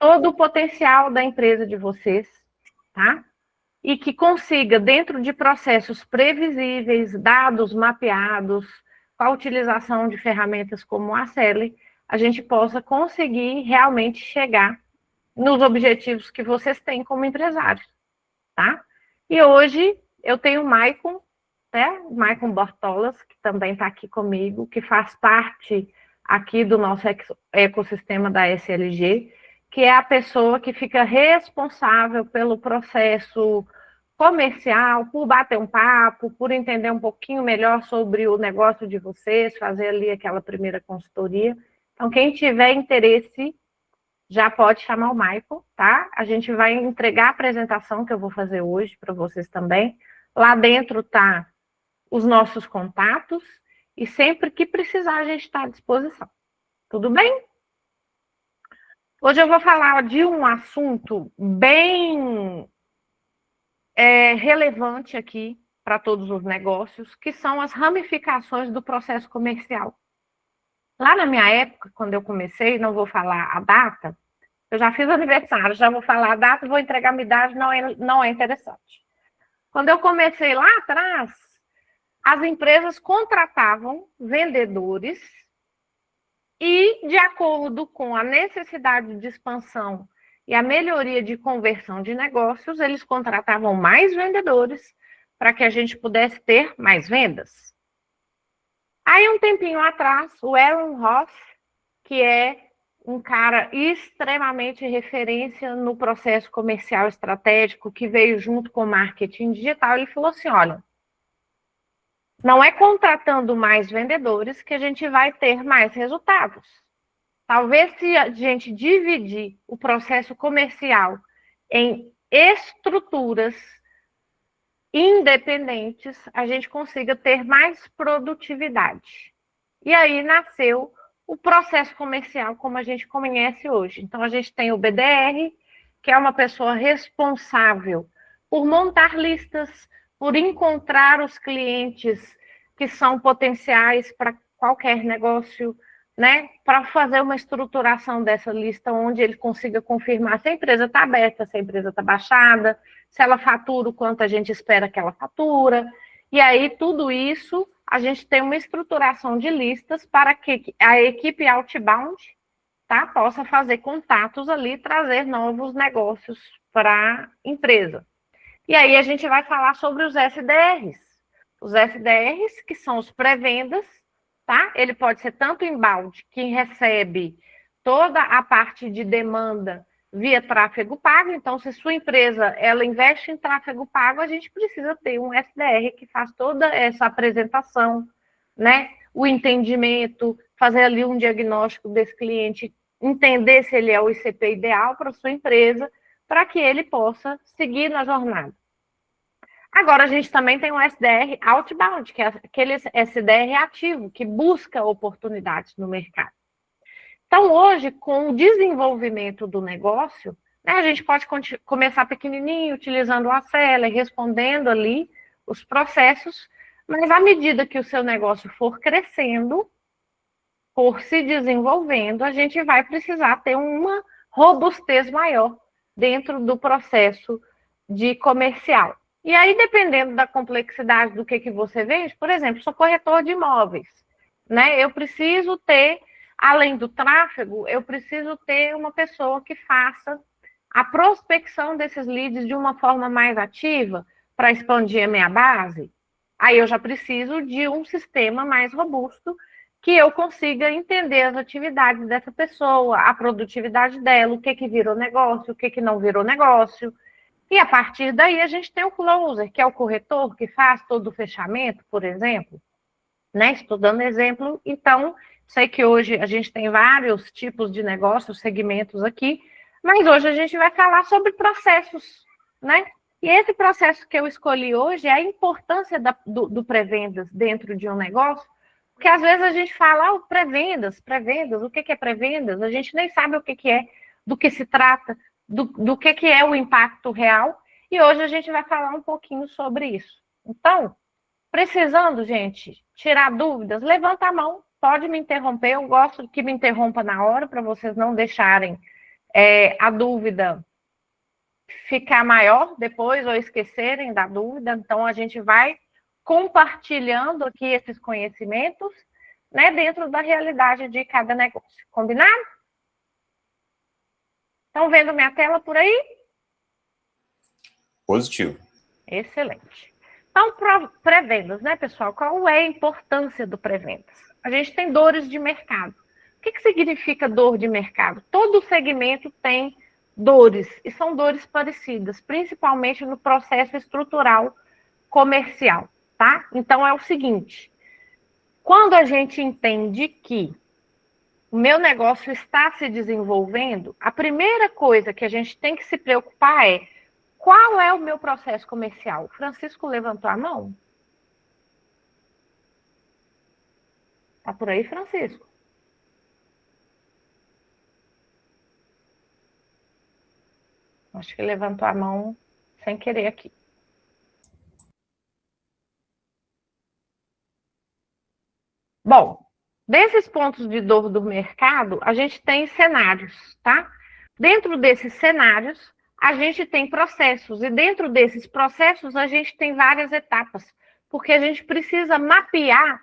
todo o potencial da empresa de vocês, tá? E que consiga, dentro de processos previsíveis, dados mapeados, com a utilização de ferramentas como a Celi, a gente possa conseguir realmente chegar nos objetivos que vocês têm como empresários, tá? E hoje eu tenho o Maicon, né? Maicon Bortolas, que também está aqui comigo, que faz parte aqui do nosso ecossistema da SLG, que é a pessoa que fica responsável pelo processo comercial, por bater um papo, por entender um pouquinho melhor sobre o negócio de vocês, fazer ali aquela primeira consultoria. Então, quem tiver interesse, já pode chamar o Michael, tá? A gente vai entregar a apresentação que eu vou fazer hoje para vocês também. Lá dentro tá os nossos contatos e sempre que precisar a gente está à disposição. Tudo bem? Hoje eu vou falar de um assunto bem relevante aqui para todos os negócios, que são as ramificações do processo comercial. Lá na minha época, quando eu comecei, não vou falar a data, eu já fiz aniversário, já vou falar a data, vou entregar minha idade, não é interessante. Quando eu comecei lá atrás, as empresas contratavam vendedores e, de acordo com a necessidade de expansão e a melhoria de conversão de negócios, eles contratavam mais vendedores para que a gente pudesse ter mais vendas. Aí, um tempinho atrás, o Aaron Ross, que é um cara extremamente referência no processo comercial estratégico, que veio junto com o marketing digital, ele falou assim, olha, não é contratando mais vendedores que a gente vai ter mais resultados. Talvez se a gente dividir o processo comercial em estruturas independentes, a gente consiga ter mais produtividade. E aí nasceu o processo comercial como a gente conhece hoje. Então, a gente tem o BDR, que é uma pessoa responsável por montar listas, por encontrar os clientes que são potenciais para qualquer negócio, né? Para fazer uma estruturação dessa lista onde ele consiga confirmar se a empresa está aberta, se a empresa está baixada, se ela fatura o quanto a gente espera que ela fatura. E aí, tudo isso, a gente tem uma estruturação de listas para que a equipe outbound, tá, possa fazer contatos ali, trazer novos negócios para a empresa. E aí a gente vai falar sobre os SDRs. Os SDRs, que são os pré-vendas, tá? Ele pode ser tanto inbound, que recebe toda a parte de demanda via tráfego pago. Então, se sua empresa ela investe em tráfego pago, a gente precisa ter um SDR que faz toda essa apresentação, né? O entendimento, fazer ali um diagnóstico desse cliente, entender se ele é o ICP ideal para a sua empresa, para que ele possa seguir na jornada. Agora, a gente também tem um SDR outbound, que é aquele SDR ativo, que busca oportunidades no mercado. Então, hoje, com o desenvolvimento do negócio, né, a gente pode começar pequenininho, utilizando a Seller, respondendo ali os processos, mas à medida que o seu negócio for crescendo, for se desenvolvendo, a gente vai precisar ter uma robustez maior dentro do processo de comercial. E aí, dependendo da complexidade do que você vende, por exemplo, sou corretor de imóveis, né? Eu preciso ter, além do tráfego, eu preciso ter uma pessoa que faça a prospecção desses leads de uma forma mais ativa para expandir a minha base. Aí eu já preciso de um sistema mais robusto que eu consiga entender as atividades dessa pessoa, a produtividade dela, o que virou negócio, o que não virou negócio. E a partir daí a gente tem o closer, que é o corretor que faz todo o fechamento, por exemplo, né? Estou dando exemplo, então, sei que hoje a gente tem vários tipos de negócios, segmentos aqui, mas hoje a gente vai falar sobre processos, né? E esse processo que eu escolhi hoje é a importância do pré-vendas dentro de um negócio, porque às vezes a gente fala, pré-vendas, o que é pré-vendas? A gente nem sabe o que é, do que se trata, do que é o impacto real, e hoje a gente vai falar um pouquinho sobre isso. Então, precisando, gente, tirar dúvidas, levanta a mão, pode me interromper, eu gosto que me interrompa na hora, para vocês não deixarem a dúvida ficar maior depois ou esquecerem da dúvida. Então, a gente vai compartilhando aqui esses conhecimentos, né, dentro da realidade de cada negócio. Combinado? Estão vendo minha tela por aí? Positivo. Excelente. Então, pré-vendas, né, pessoal? Qual é a importância do pré-vendas? A gente tem dores de mercado. O que significa dor de mercado? Todo segmento tem dores, e são dores parecidas, principalmente no processo estrutural comercial, tá? Então, é o seguinte, quando a gente entende que o meu negócio está se desenvolvendo, a primeira coisa que a gente tem que se preocupar é qual é o meu processo comercial? Francisco levantou a mão? Tá por aí, Francisco? Acho que levantou a mão sem querer aqui. Bom, desses pontos de dor do mercado, a gente tem cenários, tá? Dentro desses cenários, a gente tem processos, e dentro desses processos, a gente tem várias etapas, porque a gente precisa mapear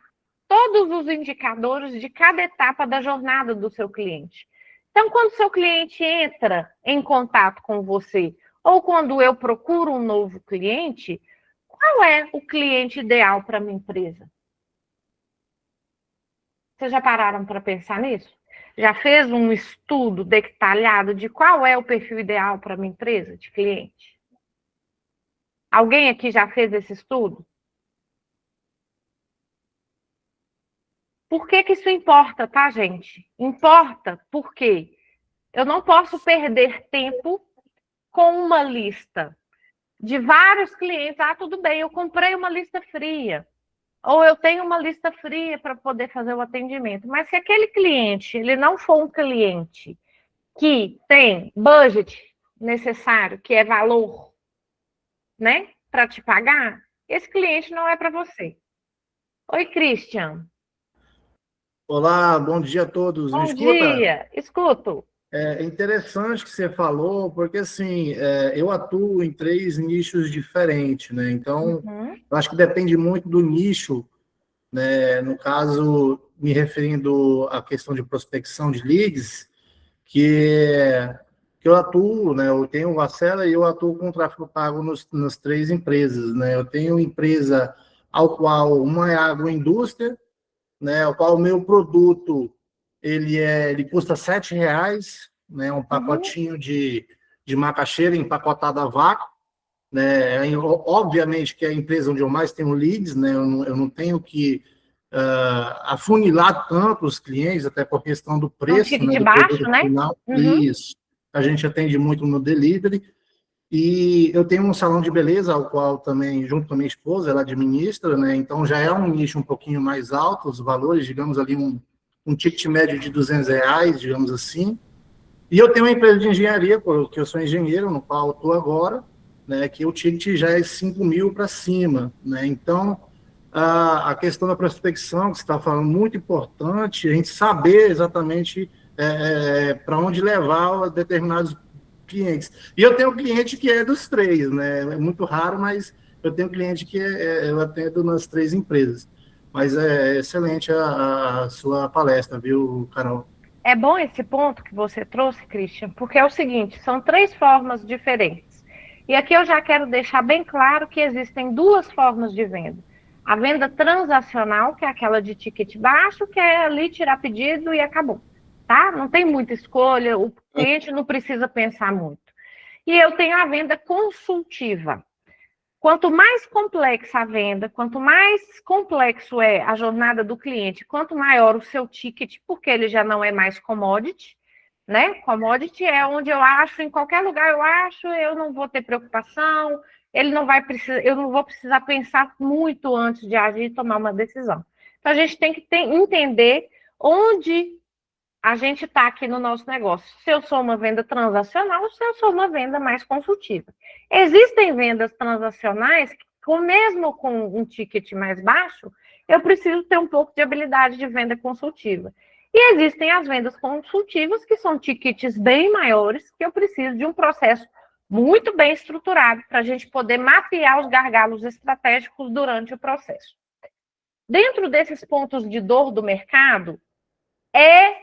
todos os indicadores de cada etapa da jornada do seu cliente. Então, quando o seu cliente entra em contato com você, ou quando eu procuro um novo cliente, qual é o cliente ideal para a minha empresa? Vocês já pararam para pensar nisso? Já fez um estudo detalhado de qual é o perfil ideal para a minha empresa de cliente? Alguém aqui já fez esse estudo? Por que isso importa, tá, gente? Importa porque eu não posso perder tempo com uma lista de vários clientes. Ah, tudo bem, eu comprei uma lista fria. Ou eu tenho uma lista fria para poder fazer o atendimento. Mas se aquele cliente, ele não for um cliente que tem budget necessário, que é valor, né, para te pagar, esse cliente não é para você. Oi, Christian. Olá, bom dia a todos. Me Bom escuta? dia. Escuto. É interessante que você falou, porque assim, eu atuo em 3 nichos diferentes, né? Então, eu acho que depende muito do nicho, né? No caso, me referindo à questão de prospecção de leads, que eu atuo, né? Eu tenho o Acela e eu atuo com tráfego pago nas 3 empresas, né? Eu tenho empresa ao qual uma é agroindústria, né? O qual o meu produto ele custa R$7, né? Um pacotinho de macaxeira empacotado a vácuo, né? Obviamente que é a empresa onde eu mais tenho leads, né? Eu não tenho que afunilar tanto os clientes, até por questão do preço, né, de do baixo, produto né? final. Isso. A gente atende muito no delivery. E eu tenho um salão de beleza, ao qual também, junto com a minha esposa, ela administra, né? Então já é um nicho um pouquinho mais alto, os valores, digamos ali, um ticket médio de R$200, digamos assim. E eu tenho uma empresa de engenharia, porque eu sou engenheiro, no qual estou agora, né? Que o ticket já é 5 mil para cima, né? Então, a questão da prospecção, que você está falando, muito importante, a gente saber exatamente para onde levar determinados clientes. E eu tenho cliente que é dos 3, né? É muito raro, mas eu tenho cliente que eu atendo nas 3 empresas. Mas é excelente a sua palestra, viu, Carol? É bom esse ponto que você trouxe, Christian, porque é o seguinte, são 3 formas diferentes. E aqui eu já quero deixar bem claro que existem 2 formas de venda. A venda transacional, que é aquela de ticket baixo, que é ali tirar pedido e acabou, tá? Não tem muita escolha, o cliente não precisa pensar muito. E eu tenho a venda consultiva. Quanto mais complexa a venda, quanto mais complexo é a jornada do cliente, quanto maior o seu ticket, porque ele já não é mais commodity, né? Commodity é onde eu acho, em qualquer lugar eu acho, eu não vou ter preocupação, ele não vai precisar, eu não vou precisar pensar muito antes de agir e tomar uma decisão. Então a gente tem que entender onde a gente está aqui no nosso negócio. Se eu sou uma venda transacional ou se eu sou uma venda mais consultiva. Existem vendas transacionais que, mesmo com um ticket mais baixo, eu preciso ter um pouco de habilidade de venda consultiva. E existem as vendas consultivas, que são tickets bem maiores, que eu preciso de um processo muito bem estruturado para a gente poder mapear os gargalos estratégicos durante o processo. Dentro desses pontos de dor do mercado, é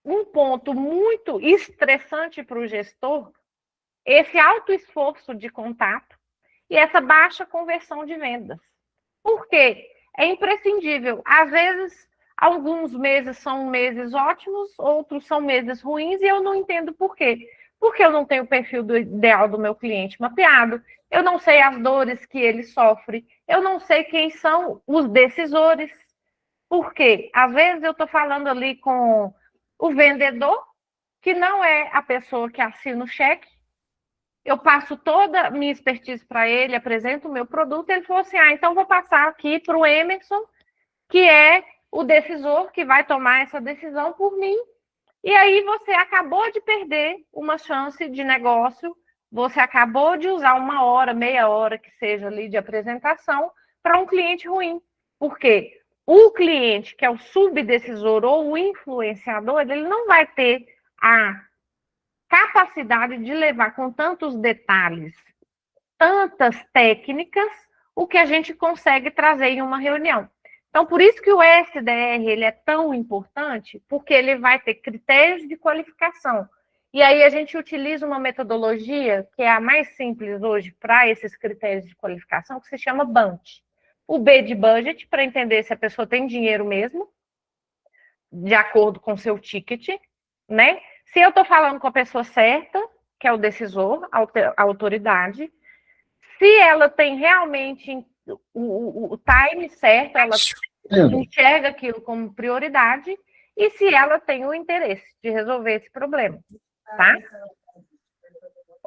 um ponto muito estressante para o gestor esse alto esforço de contato e essa baixa conversão de vendas. Por quê? É imprescindível. Às vezes, alguns meses são meses ótimos, outros são meses ruins, e eu não entendo por quê. Porque eu não tenho o perfil ideal do meu cliente mapeado, eu não sei as dores que ele sofre, eu não sei quem são os decisores. Por quê? Às vezes eu estou falando ali com o vendedor, que não é a pessoa que assina o cheque, eu passo toda a minha expertise para ele, apresento o meu produto, ele falou assim, então vou passar aqui para o Emerson, que é o decisor que vai tomar essa decisão por mim. E aí você acabou de perder uma chance de negócio, você acabou de usar uma hora, meia hora, que seja ali de apresentação, para um cliente ruim. Por quê? O cliente, que é o subdecisor ou o influenciador, ele não vai ter a capacidade de levar com tantos detalhes, tantas técnicas, o que a gente consegue trazer em uma reunião. Então, por isso que o SDR ele é tão importante, porque ele vai ter critérios de qualificação. E aí a gente utiliza uma metodologia que é a mais simples hoje para esses critérios de qualificação, que se chama BUNT. O B de budget, para entender se a pessoa tem dinheiro mesmo, de acordo com seu ticket, né? Se eu estou falando com a pessoa certa, que é o decisor, a autoridade, se ela tem realmente o time certo, ela enxerga aquilo como prioridade, e se ela tem o interesse de resolver esse problema, tá?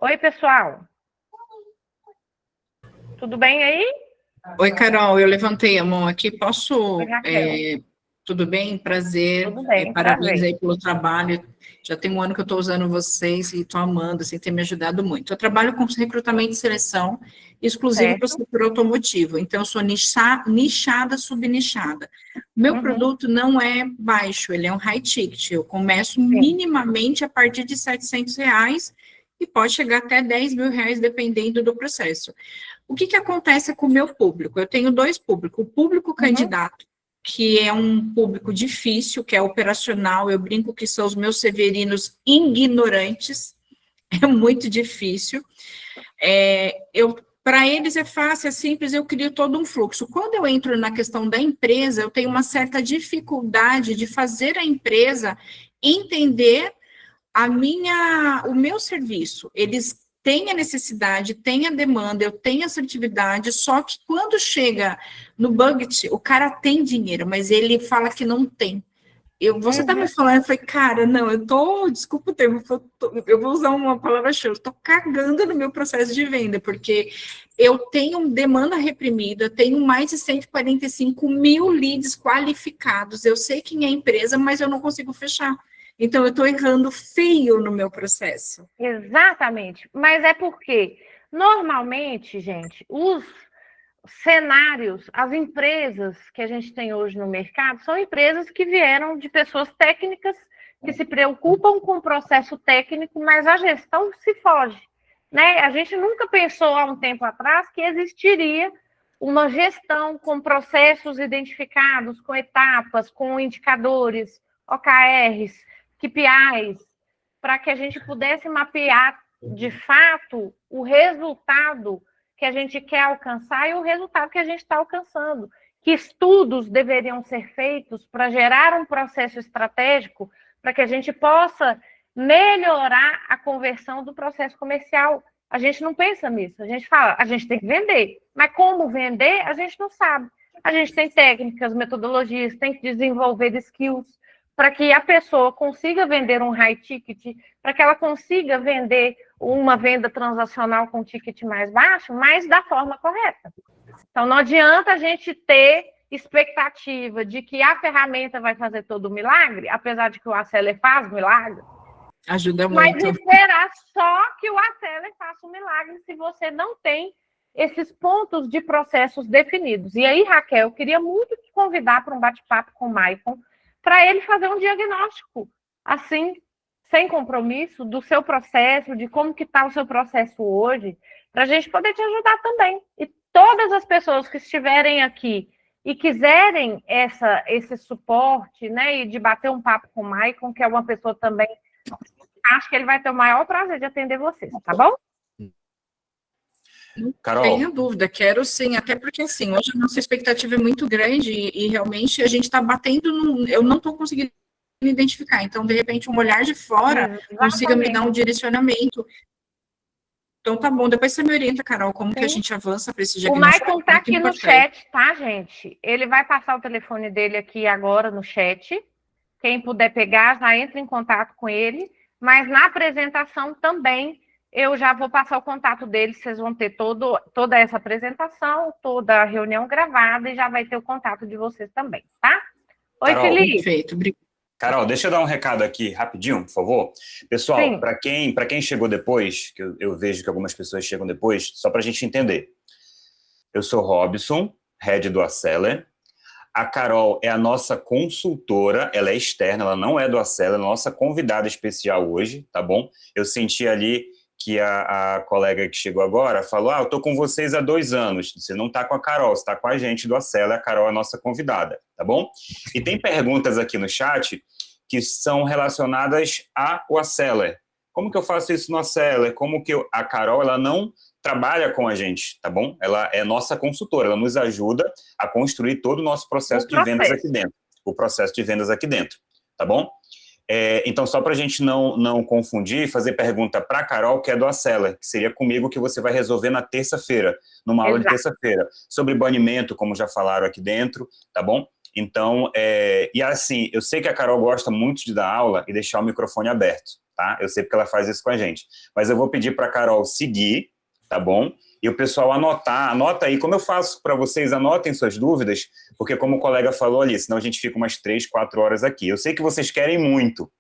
Oi, pessoal. Tudo bem aí? Oi, Carol, eu levantei a mão aqui, posso... Oi, Raquel. Tudo bem? Prazer. Tudo bem, Parabéns prazer. aí pelo trabalho. Já tem um ano que eu estou usando vocês e estou amando, assim, tem me ajudado muito. Eu trabalho com recrutamento e seleção exclusivo para o setor automotivo, então eu sou nichada, subnichada. Meu produto não é baixo, ele é um high ticket. Eu começo minimamente a partir de R$700 e pode chegar até R$10.000, dependendo do processo. O que acontece com o meu público? Eu tenho dois públicos. O público candidato, que é um público difícil, que é operacional, eu brinco que são os meus severinos ignorantes, é muito difícil. Para eles é fácil, é simples, eu crio todo um fluxo. Quando eu entro na questão da empresa, eu tenho uma certa dificuldade de fazer a empresa entender o meu serviço. Eles têm a necessidade, têm a demanda, eu tenho a assertividade, só que quando chega no budget, o cara tem dinheiro, mas ele fala que não tem. Você tá me falando, eu falei, cara, não, desculpa o termo, eu vou usar uma palavra chata, eu tô cagando no meu processo de venda, porque eu tenho demanda reprimida, tenho mais de 145 mil leads qualificados, eu sei quem é a empresa, mas eu não consigo fechar. Então, eu estou errando feio no meu processo. Exatamente. Mas é porque, normalmente, gente, os cenários, as empresas que a gente tem hoje no mercado, são empresas que vieram de pessoas técnicas que se preocupam com o processo técnico, mas a gestão se foge, né? A gente nunca pensou, há um tempo atrás, que existiria uma gestão com processos identificados, com etapas, com indicadores, OKRs, KPIs, para que a gente pudesse mapear, de fato, o resultado que a gente quer alcançar e o resultado que a gente está alcançando. Que estudos deveriam ser feitos para gerar um processo estratégico para que a gente possa melhorar a conversão do processo comercial. A gente não pensa nisso, a gente fala, a gente tem que vender, mas como vender, a gente não sabe. A gente tem técnicas, metodologias, tem que desenvolver skills, para que a pessoa consiga vender um high ticket, para que ela consiga vender uma venda transacional com ticket mais baixo, mas da forma correta. Então, não adianta a gente ter expectativa de que a ferramenta vai fazer todo o milagre, apesar de que o Aceler faz milagre. Ajuda muito. Mas esperar só que o Aceler faça o milagre se você não tem esses pontos de processos definidos. E aí, Raquel, eu queria muito te convidar para um bate-papo com o Maicon, para ele fazer um diagnóstico, assim, sem compromisso, do seu processo, de como que está o seu processo hoje, para a gente poder te ajudar também. E todas as pessoas que estiverem aqui e quiserem esse suporte, né, e de bater um papo com o Maicon, que é uma pessoa também, acho que ele vai ter o maior prazer de atender vocês, tá bom? Carol. Não tenho dúvida, quero sim, até porque assim, hoje a nossa expectativa é muito grande e realmente a gente está batendo, eu não estou conseguindo identificar, então de repente um olhar de fora consiga me dar um direcionamento. Então tá bom, depois você me orienta, Carol, como que a gente avança para esse diagnóstico. O Maicon tá aqui no chat, tá, gente? Ele vai passar o telefone dele aqui agora no chat. Quem puder pegar, já entra em contato com ele. Mas na apresentação também, eu já vou passar o contato dele, vocês vão ter toda essa apresentação, toda a reunião gravada, e já vai ter o contato de vocês também, tá? Oi, Carol, Felipe. Perfeito, obrigado. Carol, deixa eu dar um recado aqui, rapidinho, por favor. Pessoal, para quem chegou depois, que eu vejo que algumas pessoas chegam depois, só para a gente entender. Eu sou Robson, head do Aceler. A Carol é a nossa consultora, ela é externa, ela não é do Aceler, é a nossa convidada especial hoje, tá bom? Eu senti ali que a colega que chegou agora falou, eu tô com vocês há 2 anos, você não tá com a Carol, você tá com a gente do Aceler, a Carol é a nossa convidada, tá bom? E tem perguntas aqui no chat que são relacionadas ao Aceler. Como que eu faço isso no Aceler? Como que a Carol, ela não trabalha com a gente, tá bom? Ela é nossa consultora, ela nos ajuda a construir todo o nosso processo de vendas aqui dentro, o processo de vendas aqui dentro, tá bom? Então, só para a gente não confundir, fazer pergunta para a Carol, que é do Aceler, que seria comigo, que você vai resolver na terça-feira, numa aula de terça-feira, sobre banimento, como já falaram aqui dentro, tá bom? Então, e assim, eu sei que a Carol gosta muito de dar aula e deixar o microfone aberto, tá? Eu sei porque ela faz isso com a gente. Mas eu vou pedir para a Carol seguir, tá bom? E o pessoal anota aí, como eu faço para vocês, anotem suas dúvidas, porque como o colega falou ali, senão a gente fica umas 3, 4 horas aqui. Eu sei que vocês querem muito,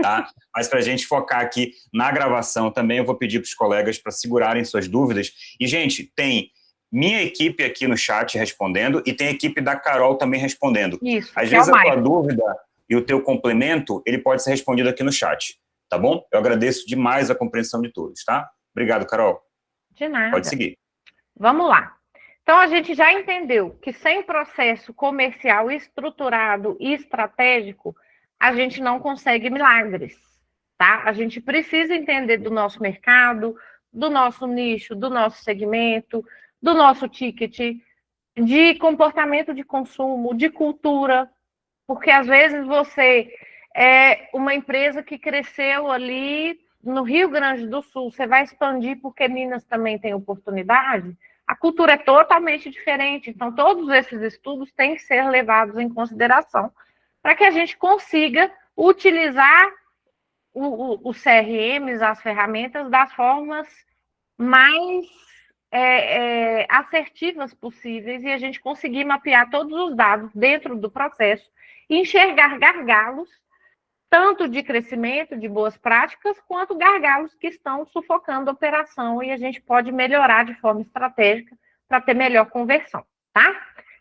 tá? Mas para a gente focar aqui na gravação também, eu vou pedir para os colegas para segurarem suas dúvidas. E, gente, tem minha equipe aqui no chat respondendo e tem a equipe da Carol também respondendo. Isso, às vezes a tua dúvida e o teu complemento, ele pode ser respondido aqui no chat, tá bom? Eu agradeço demais a compreensão de todos, tá? Obrigado, Carol. De nada. Pode seguir. Vamos lá. Então, a gente já entendeu que sem processo comercial estruturado e estratégico, a gente não consegue milagres, tá? A gente precisa entender do nosso mercado, do nosso nicho, do nosso segmento, do nosso ticket, de comportamento de consumo, de cultura, porque às vezes você é uma empresa que cresceu ali no Rio Grande do Sul, você vai expandir porque Minas também tem oportunidade, a cultura é totalmente diferente. Então, todos esses estudos têm que ser levados em consideração para que a gente consiga utilizar os CRMs, as ferramentas, das formas mais assertivas possíveis e a gente conseguir mapear todos os dados dentro do processo e enxergar gargalos tanto de crescimento, de boas práticas, quanto gargalos que estão sufocando a operação e a gente pode melhorar de forma estratégica para ter melhor conversão, tá?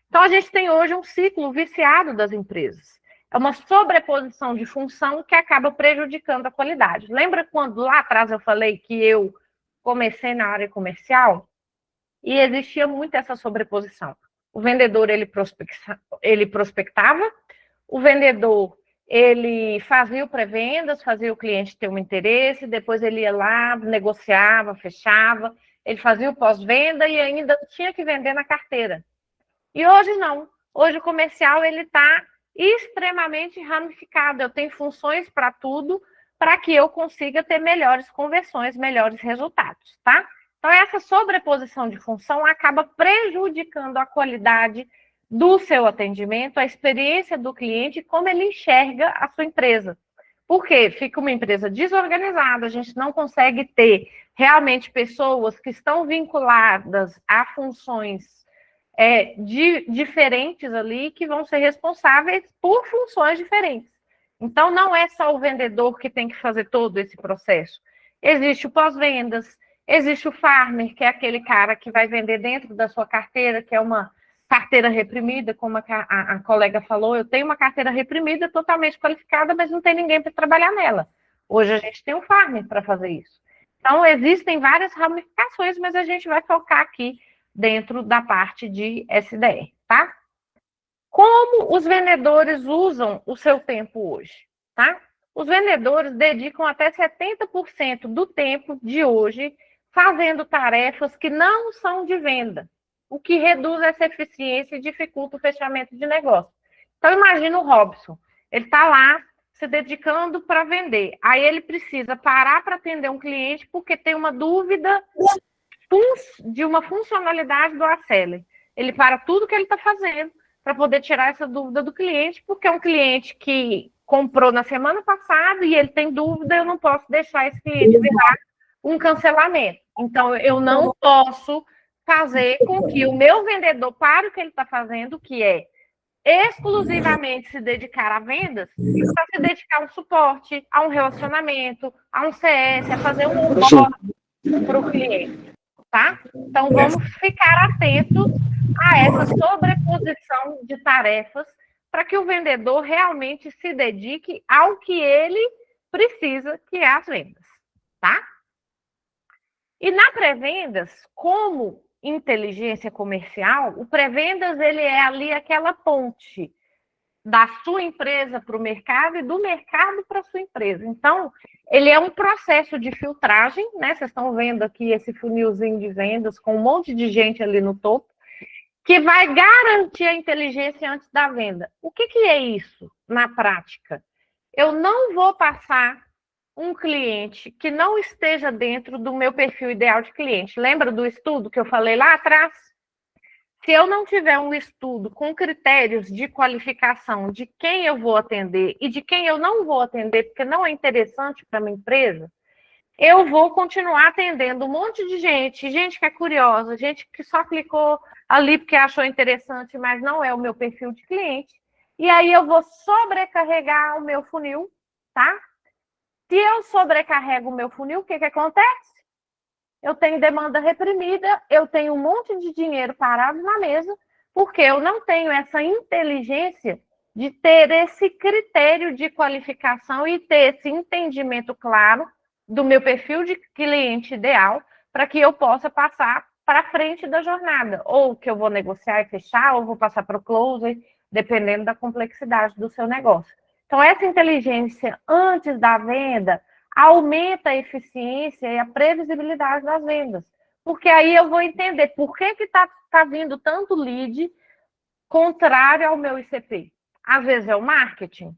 Então, a gente tem hoje um ciclo viciado das empresas. É uma sobreposição de função que acaba prejudicando a qualidade. Lembra quando lá atrás eu falei que eu comecei na área comercial? E existia muito essa sobreposição. O vendedor, ele prospectava, o vendedor ele fazia o pré-vendas, fazia o cliente ter um interesse, depois ele ia lá, negociava, fechava, ele fazia o pós-venda e ainda tinha que vender na carteira. E hoje não. Hoje o comercial ele está extremamente ramificado. Eu tenho funções para tudo, para que eu consiga ter melhores conversões, melhores resultados, tá? Então, essa sobreposição de função acaba prejudicando a qualidade do seu atendimento, a experiência do cliente, como ele enxerga a sua empresa. Por quê? Fica uma empresa desorganizada, a gente não consegue ter realmente pessoas que estão vinculadas a funções diferentes ali, que vão ser responsáveis por funções diferentes. Então, não é só o vendedor que tem que fazer todo esse processo. Existe o pós-vendas, existe o farmer, que é aquele cara que vai vender dentro da sua carteira, que é uma carteira reprimida, como a colega falou, eu tenho uma carteira reprimida totalmente qualificada, mas não tem ninguém para trabalhar nela. Hoje a gente tem um farm para fazer isso. Então, existem várias ramificações, mas a gente vai focar aqui dentro da parte de SDR, tá? Como os vendedores usam o seu tempo hoje, tá? Os vendedores dedicam até 70% do tempo de hoje fazendo tarefas que não são de venda, o que reduz essa eficiência e dificulta o fechamento de negócio. Então, imagina o Robson, ele está lá se dedicando para vender, aí ele precisa parar para atender um cliente porque tem uma dúvida de uma funcionalidade do Aceler. Ele para tudo que ele está fazendo para poder tirar essa dúvida do cliente, porque é um cliente que comprou na semana passada e ele tem dúvida, eu não posso deixar esse cliente virar um cancelamento. Então, eu não posso fazer com que o meu vendedor pare o que ele está fazendo, que é exclusivamente se dedicar a vendas, para se dedicar a um suporte, a um relacionamento, a um CS, a fazer um onboarding para o cliente, tá? Então, vamos ficar atentos a essa sobreposição de tarefas para que o vendedor realmente se dedique ao que ele precisa, que é as vendas, tá? E na pré-vendas, como inteligência comercial, o pré-vendas ele é ali aquela ponte da sua empresa para o mercado e do mercado para a sua empresa. Então, ele é um processo de filtragem, né? Vocês estão vendo aqui esse funilzinho de vendas com um monte de gente ali no topo, que vai garantir a inteligência antes da venda. O que é isso na prática? Eu não vou passar um cliente que não esteja dentro do meu perfil ideal de cliente. Lembra do estudo que eu falei lá atrás? Se eu não tiver um estudo com critérios de qualificação de quem eu vou atender e de quem eu não vou atender, porque não é interessante para a minha empresa, eu vou continuar atendendo um monte de gente que é curiosa, gente que só clicou ali porque achou interessante, mas não é o meu perfil de cliente. E aí eu vou sobrecarregar o meu funil, tá? Se eu sobrecarrego o meu funil, o que acontece? Eu tenho demanda reprimida, eu tenho um monte de dinheiro parado na mesa, porque eu não tenho essa inteligência de ter esse critério de qualificação e ter esse entendimento claro do meu perfil de cliente ideal, para que eu possa passar para frente da jornada, ou que eu vou negociar e fechar, ou vou passar para o closer, dependendo da complexidade do seu negócio. Então, essa inteligência antes da venda aumenta a eficiência e a previsibilidade das vendas. Porque aí eu vou entender por que está vindo tanto lead contrário ao meu ICP. Às vezes é o marketing.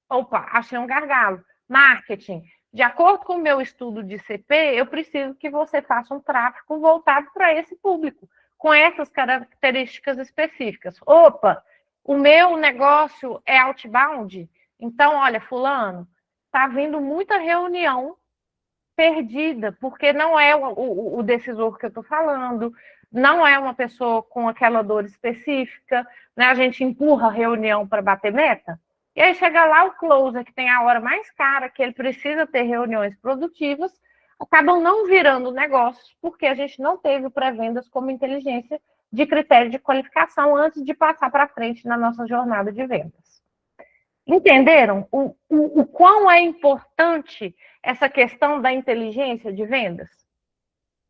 Opa, achei um gargalo. Marketing. De acordo com o meu estudo de ICP, eu preciso que você faça um tráfego voltado para esse público, com essas características específicas. Opa, o meu negócio é outbound, então, olha, fulano, está vindo muita reunião perdida, porque não é o decisor que eu estou falando, não é uma pessoa com aquela dor específica, né? A gente empurra a reunião para bater meta, e aí chega lá o closer, que tem a hora mais cara, que ele precisa ter reuniões produtivas, acabam não virando negócios, porque a gente não teve o pré-vendas como inteligência de critério de qualificação antes de passar para frente na nossa jornada de vendas. Entenderam o quão é importante essa questão da inteligência de vendas?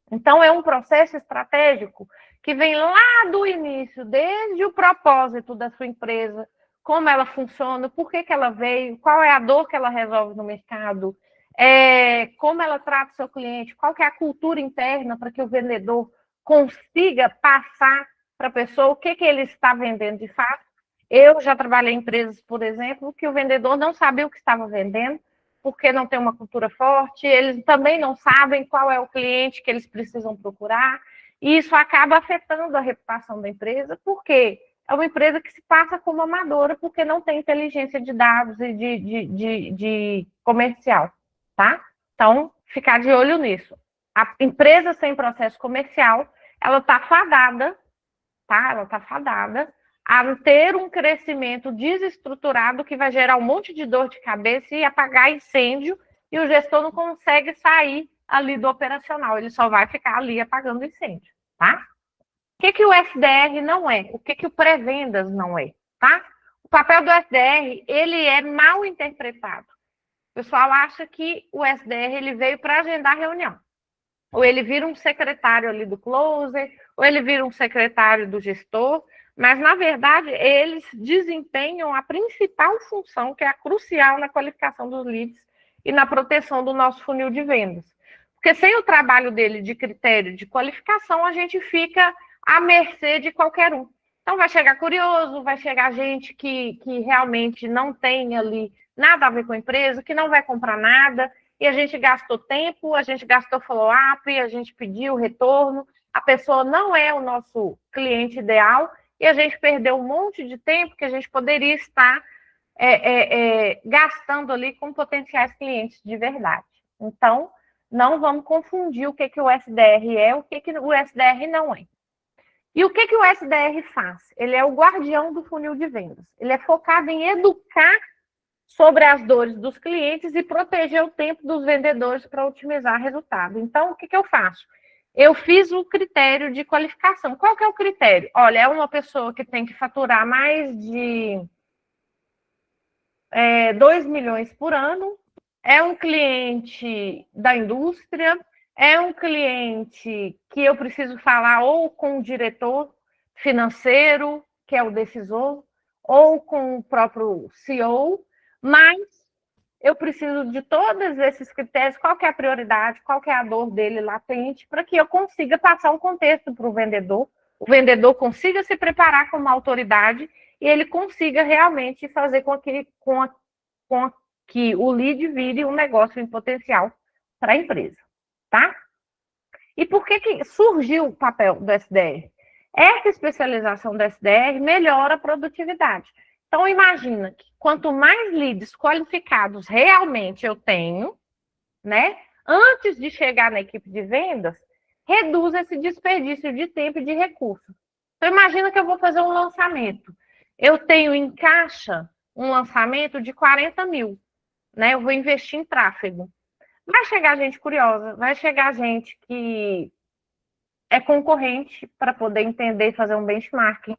Então, é um processo estratégico que vem lá do início, desde o propósito da sua empresa, como ela funciona, por que ela veio, qual é a dor que ela resolve no mercado, como ela trata o seu cliente, qual que é a cultura interna para que o vendedor consiga passar para a pessoa o que ele está vendendo de fato. Eu já trabalhei em empresas, por exemplo, que o vendedor não sabia o que estava vendendo, porque não tem uma cultura forte, eles também não sabem qual é o cliente que eles precisam procurar, e isso acaba afetando a reputação da empresa, porque é uma empresa que se passa como amadora, porque não tem inteligência de dados e de comercial, tá? Então, ficar de olho nisso. A empresa sem processo comercial, ela está fadada, tá? Ela está fadada a ter um crescimento desestruturado que vai gerar um monte de dor de cabeça e apagar incêndio, e o gestor não consegue sair ali do operacional, ele só vai ficar ali apagando incêndio, tá? que o SDR não é? O que o pré-vendas não é, tá? O papel do SDR, ele é mal interpretado. O pessoal acha que o SDR ele veio para agendar reunião. Ou ele vira um secretário ali do closer, ou ele vira um secretário do gestor, mas, na verdade, eles desempenham a principal função, que é a crucial na qualificação dos leads e na proteção do nosso funil de vendas. Porque sem o trabalho dele de critério de qualificação, a gente fica à mercê de qualquer um. Então, vai chegar curioso, vai chegar gente que realmente não tem ali nada a ver com a empresa, que não vai comprar nada, e a gente gastou tempo, a gente gastou follow-up, a gente pediu retorno, a pessoa não é o nosso cliente ideal, e a gente perdeu um monte de tempo que a gente poderia estar gastando ali com potenciais clientes de verdade. Então, não vamos confundir o que o SDR é, o que o SDR não é. E o que o SDR faz? Ele é o guardião do funil de vendas. Ele é focado em educar sobre as dores dos clientes e proteger o tempo dos vendedores para otimizar resultado. Então, o que eu faço? Eu fiz o critério de qualificação. Qual que é o critério? Olha, é uma pessoa que tem que faturar mais de 2 milhões por ano, é um cliente da indústria, é um cliente que eu preciso falar ou com o diretor financeiro, que é o decisor, ou com o próprio CEO, mas eu preciso de todos esses critérios, qual que é a prioridade, qual que é a dor dele latente, para que eu consiga passar um contexto para o vendedor consiga se preparar como autoridade e ele consiga realmente fazer com que o lead vire um negócio em potencial para a empresa, tá? E por que surgiu o papel do SDR? Essa especialização do SDR melhora a produtividade. Então, imagina que quanto mais leads qualificados realmente eu tenho, né, antes de chegar na equipe de vendas, reduz esse desperdício de tempo e de recursos. Então, imagina que eu vou fazer um lançamento. Eu tenho em caixa um lançamento de 40 mil, né? Eu vou investir em tráfego. Vai chegar gente curiosa, vai chegar gente que é concorrente para poder entender e fazer um benchmarking.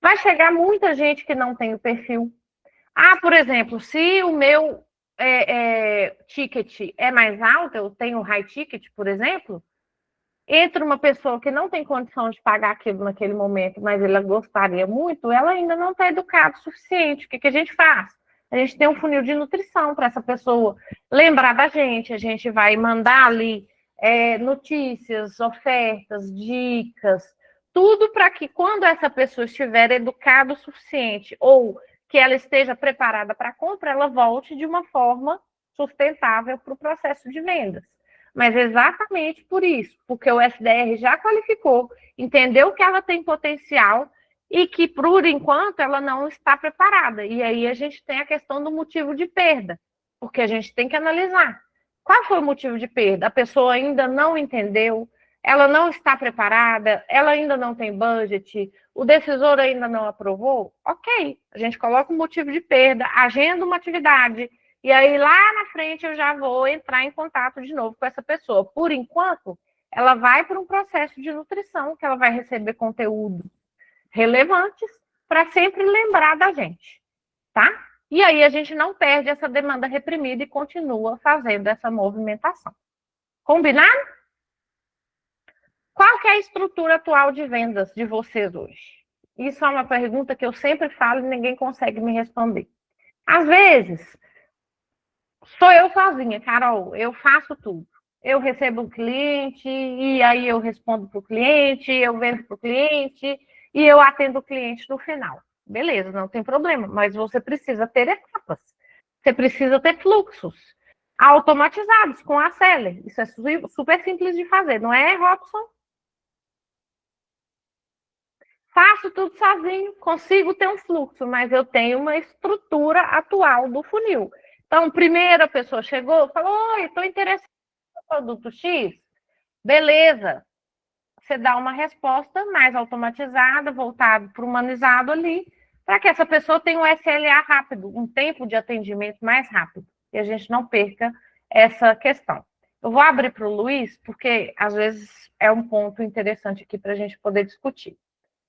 Vai chegar muita gente que não tem o perfil. Por exemplo, se o meu ticket é mais alto, eu tenho high ticket, por exemplo, entra uma pessoa que não tem condição de pagar aquilo naquele momento, mas ela gostaria muito, ela ainda não está educada o suficiente. O que a gente faz? A gente tem um funil de nutrição para essa pessoa lembrar da gente, a gente vai mandar ali notícias, ofertas, dicas, tudo para que quando essa pessoa estiver educada o suficiente ou que ela esteja preparada para a compra, ela volte de uma forma sustentável para o processo de vendas. Mas exatamente por isso, porque o SDR já qualificou, entendeu que ela tem potencial e que, por enquanto, ela não está preparada. E aí a gente tem a questão do motivo de perda, porque a gente tem que analisar. Qual foi o motivo de perda? A pessoa ainda não entendeu, ela não está preparada, ela ainda não tem budget, o decisor ainda não aprovou? Ok, a gente coloca o motivo de perda, agenda uma atividade, e aí lá na frente eu já vou entrar em contato de novo com essa pessoa. Por enquanto, ela vai para um processo de nutrição, que ela vai receber conteúdo relevantes para sempre lembrar da gente, tá? E aí a gente não perde essa demanda reprimida e continua fazendo essa movimentação. Combinado? Qual que é a estrutura atual de vendas de vocês hoje? Isso é uma pergunta que eu sempre falo e ninguém consegue me responder. Às vezes, sou eu sozinha, Carol, eu faço tudo. Eu recebo um cliente, e aí eu respondo para o cliente, eu vendo para o cliente, e eu atendo o cliente no final. Beleza, não tem problema, mas você precisa ter etapas. Você precisa ter fluxos automatizados com a Seller. Isso é super simples de fazer, não é, Robson? Faço tudo sozinho, consigo ter um fluxo, mas eu tenho uma estrutura atual do funil. Então, primeiro a pessoa chegou, falou, oi, estou interessada no produto X. Beleza. Você dá uma resposta mais automatizada, voltada para o humanizado ali, para que essa pessoa tenha um SLA rápido, um tempo de atendimento mais rápido, e a gente não perca essa questão. Eu vou abrir para o Luiz, porque às vezes é um ponto interessante aqui para a gente poder discutir.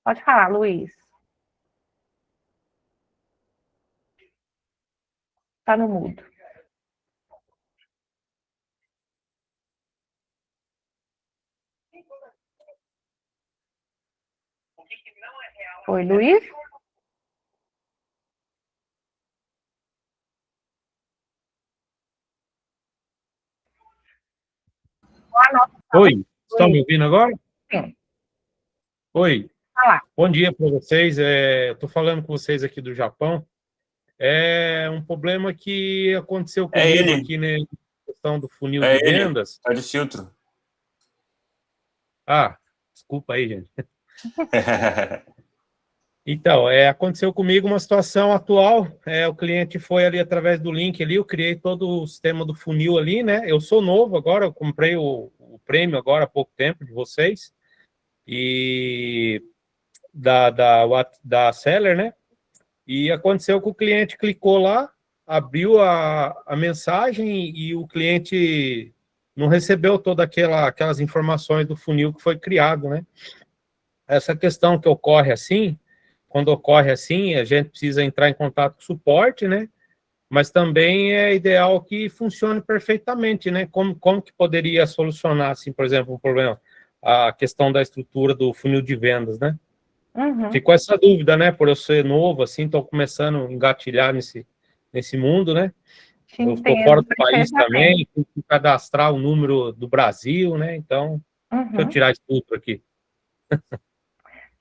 Pode falar, Luiz. Está no mudo. Oi, Luiz? Oi, estão me ouvindo agora? Sim. Oi, Olá. Bom dia para vocês. Estou falando com vocês aqui do Japão. É um problema que aconteceu comigo aqui na questão do funil de vendas. Está de filtro. Ah, desculpa aí, gente. Então, aconteceu comigo uma situação atual. O cliente foi ali através do link ali, eu criei todo o sistema do funil ali, né? Eu sou novo agora, eu comprei o prêmio agora há pouco tempo de vocês. E da Seller, né? E aconteceu que o cliente clicou lá, abriu a mensagem e o cliente não recebeu todas aquelas informações do funil que foi criado, né? Essa questão que ocorre assim, quando ocorre assim, a gente precisa entrar em contato com o suporte, né? Mas também é ideal que funcione perfeitamente, né? Como que poderia solucionar, assim, por exemplo, um problema, a questão da estrutura do funil de vendas, né? Uhum. Ficou essa dúvida, né? Por eu ser novo, assim, estou começando a engatilhar nesse mundo, né? Eu estou fora do país também, tenho que cadastrar o número do Brasil, né? Então, deixa eu tirar isso tudo aqui.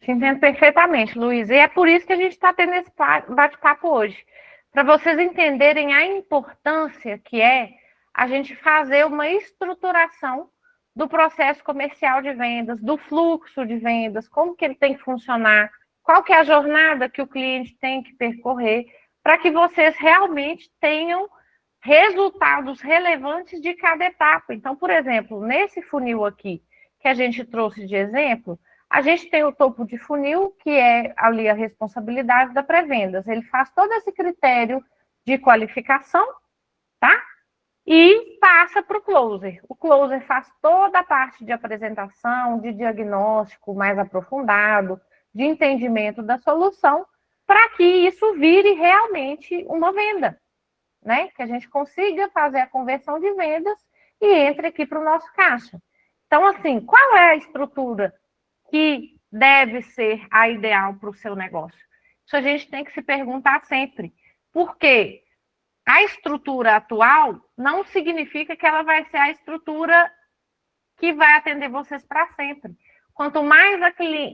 Te entendo perfeitamente, Luiz. E é por isso que a gente está tendo esse bate-papo hoje. Para vocês entenderem a importância que é a gente fazer uma estruturação do processo comercial de vendas, do fluxo de vendas, como que ele tem que funcionar, qual que é a jornada que o cliente tem que percorrer, para que vocês realmente tenham resultados relevantes de cada etapa. Então, por exemplo, nesse funil aqui, que a gente trouxe de exemplo, a gente tem o topo de funil, que é ali a responsabilidade da pré-vendas. Ele faz todo esse critério de qualificação, tá? E passa para o closer. O closer faz toda a parte de apresentação, de diagnóstico mais aprofundado, de entendimento da solução, para que isso vire realmente uma venda, né? Que a gente consiga fazer a conversão de vendas e entre aqui para o nosso caixa. Então, assim, qual é a estrutura que deve ser a ideal para o seu negócio? Isso a gente tem que se perguntar sempre. Por quê? A estrutura atual não significa que ela vai ser a estrutura que vai atender vocês para sempre. Quanto mais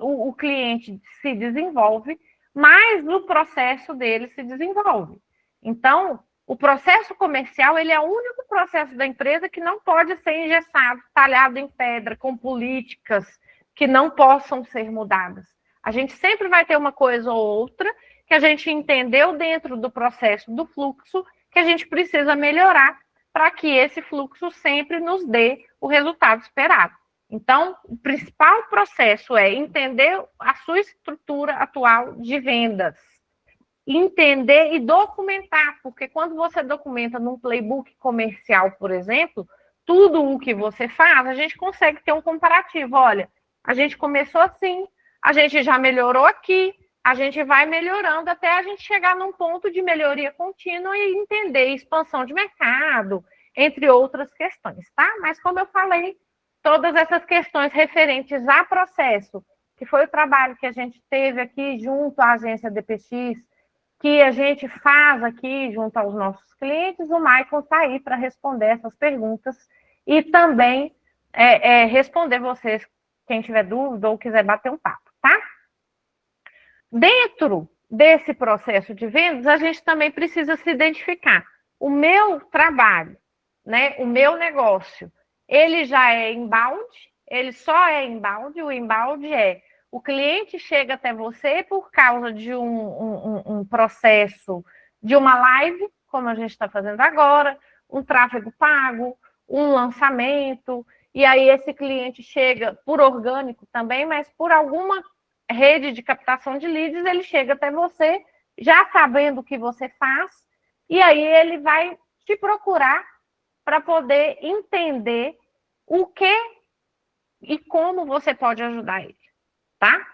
o cliente se desenvolve, mais o processo dele se desenvolve. Então, o processo comercial, ele é o único processo da empresa que não pode ser engessado, talhado em pedra, com políticas que não possam ser mudadas. A gente sempre vai ter uma coisa ou outra que a gente entendeu dentro do processo do fluxo que a gente precisa melhorar para que esse fluxo sempre nos dê o resultado esperado. Então, o principal processo é entender a sua estrutura atual de vendas, entender e documentar, porque quando você documenta num playbook comercial, por exemplo, tudo o que você faz, a gente consegue ter um comparativo. Olha, a gente começou assim, a gente já melhorou aqui, a gente vai melhorando até a gente chegar num ponto de melhoria contínua e entender expansão de mercado, entre outras questões, tá? Mas como eu falei, todas essas questões referentes a processo, que foi o trabalho que a gente teve aqui junto à agência DPX, que a gente faz aqui junto aos nossos clientes, o Maicon está aí para responder essas perguntas e também responder vocês, quem tiver dúvida ou quiser bater um papo, tá? Dentro desse processo de vendas, a gente também precisa se identificar. O meu trabalho, né, o meu negócio, ele já é inbound, ele só é inbound, o inbound é o cliente chega até você por causa de um processo, de uma live, como a gente está fazendo agora, um tráfego pago, um lançamento, e aí esse cliente chega por orgânico também, mas por alguma rede de captação de leads, ele chega até você, já sabendo o que você faz, e aí ele vai te procurar para poder entender o que e como você pode ajudar ele, tá?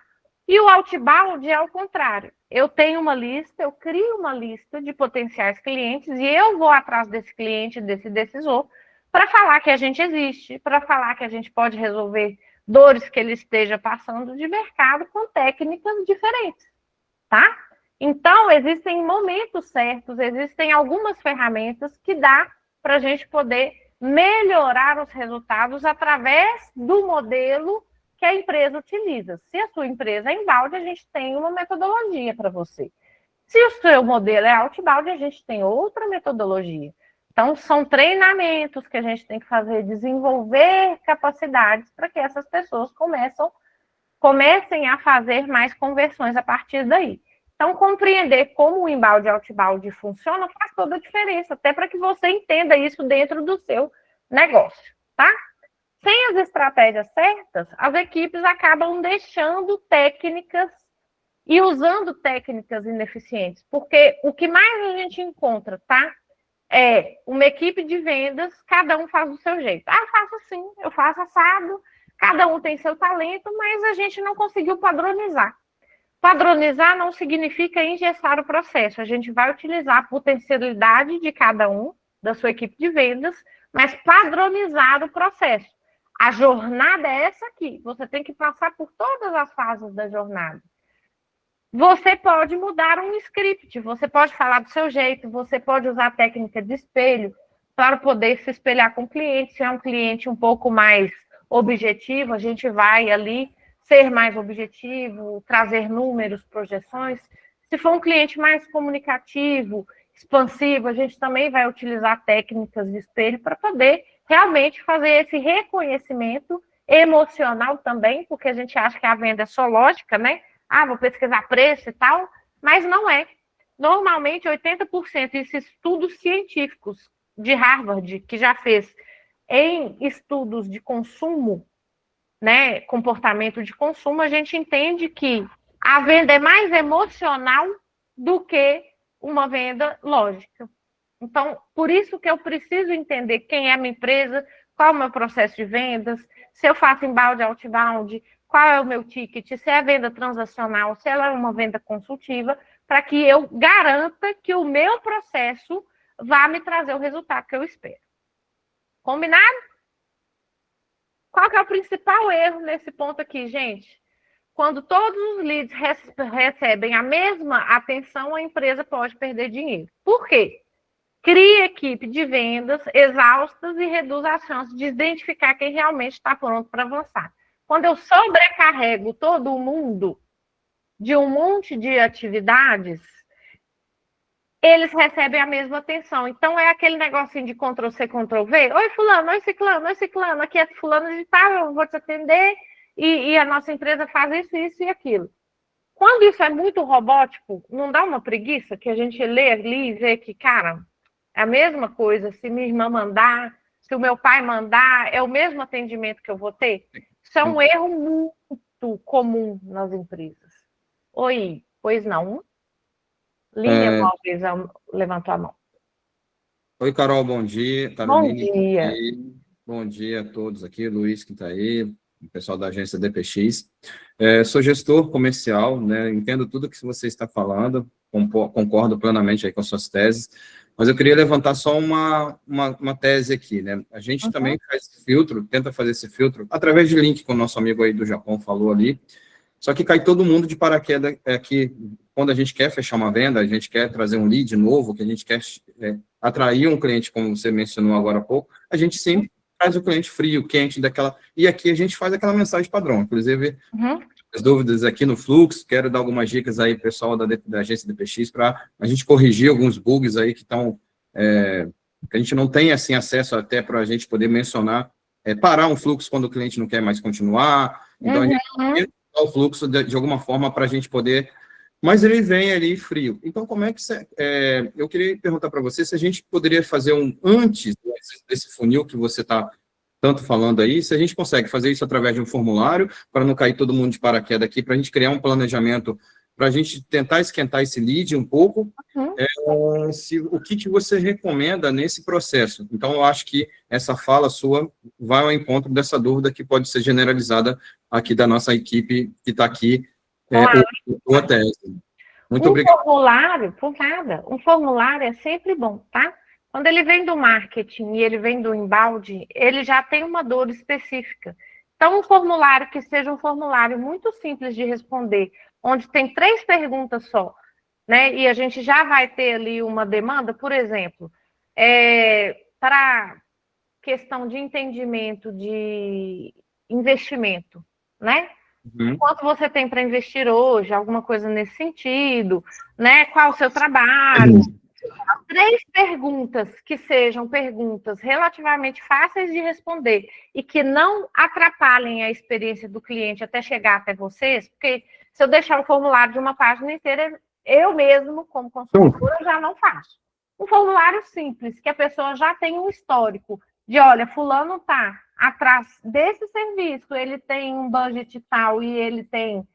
E o outbound é ao contrário. Eu tenho uma lista, eu crio uma lista de potenciais clientes e eu vou atrás desse cliente, desse decisor, para falar que a gente existe, para falar que a gente pode resolver dores que ele esteja passando de mercado com técnicas diferentes, tá? Então, existem momentos certos, existem algumas ferramentas que dá para a gente poder melhorar os resultados através do modelo que a empresa utiliza. Se a sua empresa é inbound, a gente tem uma metodologia para você. Se o seu modelo é outbound, a gente tem outra metodologia. Então, são treinamentos que a gente tem que fazer, desenvolver capacidades para que essas pessoas comecem a fazer mais conversões a partir daí. Então, compreender como o inbound e o outbound funciona faz toda a diferença, até para que você entenda isso dentro do seu negócio, tá? Sem as estratégias certas, as equipes acabam deixando técnicas e usando técnicas ineficientes, porque o que mais a gente encontra, tá? É uma equipe de vendas, cada um faz do seu jeito. Ah, eu faço assim, eu faço assado, cada um tem seu talento, mas a gente não conseguiu padronizar. Padronizar não significa engessar o processo. A gente vai utilizar a potencialidade de cada um, da sua equipe de vendas, mas padronizar o processo. A jornada é essa aqui. Você tem que passar por todas as fases da jornada. Você pode mudar um script, você pode falar do seu jeito, você pode usar a técnica de espelho para poder se espelhar com o cliente. Se é um cliente um pouco mais objetivo, a gente vai ali ser mais objetivo, trazer números, projeções. Se for um cliente mais comunicativo, expansivo, a gente também vai utilizar técnicas de espelho para poder realmente fazer esse reconhecimento emocional também, porque a gente acha que a venda é só lógica, né? Ah, vou pesquisar preço e tal, mas não é. Normalmente, 80% desses estudos científicos de Harvard, que já fez em estudos de consumo, né, comportamento de consumo, a gente entende que a venda é mais emocional do que uma venda lógica. Então, por isso que eu preciso entender quem é a minha empresa, qual é o meu processo de vendas, se eu faço inbound, outbound, qual é o meu ticket, se é venda transacional, se ela é uma venda consultiva, para que eu garanta que o meu processo vá me trazer o resultado que eu espero. Combinado? Qual que é o principal erro nesse ponto aqui, gente? Quando todos os leads recebem a mesma atenção, a empresa pode perder dinheiro. Por quê? Cria equipe de vendas exaustas e reduz a chance de identificar quem realmente está pronto para avançar. Quando eu sobrecarrego todo mundo de um monte de atividades, eles recebem a mesma atenção. Então, é aquele negocinho de Ctrl-C, Ctrl-V. Oi, fulano, oi, ciclano, oi, ciclano. Aqui é fulano de tal, eu vou te atender. E a nossa empresa faz isso, isso e aquilo. Quando isso é muito robótico, não dá uma preguiça que a gente lê ali e vê que, cara, é a mesma coisa. Se minha irmã mandar, se o meu pai mandar, é o mesmo atendimento que eu vou ter? Isso é um erro muito comum nas empresas. Oi, pois não? Lídia Alves levantou a mão. Oi, Carol, bom dia. Caroline, bom dia. Bom dia a todos aqui, Luiz que está aí, o pessoal da agência DPX. Sou gestor comercial, né? Entendo tudo que você está falando, concordo plenamente aí com as suas teses, mas eu queria levantar só uma tese aqui, né? A gente também faz esse filtro, tenta fazer esse filtro, através de link que o nosso amigo aí do Japão falou ali, só que cai todo mundo de paraquedas aqui. Quando a gente quer fechar uma venda, a gente quer trazer um lead novo, que a gente quer atrair um cliente, como você mencionou agora há pouco, a gente sempre traz o cliente frio, quente, daquela... E aqui a gente faz aquela mensagem padrão. Inclusive, as dúvidas aqui no fluxo, quero dar algumas dicas aí, pessoal da agência DPX, para a gente corrigir alguns bugs aí que estão... que a gente não tem, assim, acesso até para a gente poder mencionar, parar um fluxo quando o cliente não quer mais continuar. Então, a gente o fluxo de alguma forma para a gente poder, mas ele vem ali frio. Então, como é que eu queria perguntar para você se a gente poderia fazer antes desse funil que você está tanto falando aí, se a gente consegue fazer isso através de um formulário, para não cair todo mundo de paraquedas aqui, para a gente criar um planejamento para a gente tentar esquentar esse lead um pouco, o que você recomenda nesse processo. Então, eu acho que essa fala sua vai ao encontro dessa dúvida que pode ser generalizada aqui da nossa equipe que está aqui, o ATS. Muito obrigado. Formulário, por nada, um formulário é sempre bom, tá? Quando ele vem do marketing e ele vem do inbound, ele já tem uma dor específica. Então, um formulário que seja um formulário muito simples de responder, onde tem 3 perguntas só, né? E a gente já vai ter ali uma demanda, por exemplo, para questão de entendimento de investimento, né? Quanto você tem para investir hoje, alguma coisa nesse sentido, né? Qual o seu trabalho? 3 perguntas que sejam perguntas relativamente fáceis de responder e que não atrapalhem a experiência do cliente até chegar até vocês, porque se eu deixar o formulário de uma página inteira, eu mesmo, como consultora, já não faço. Um formulário simples, que a pessoa já tem um histórico de, olha, fulano está atrás desse serviço, ele tem um budget tal e ele tem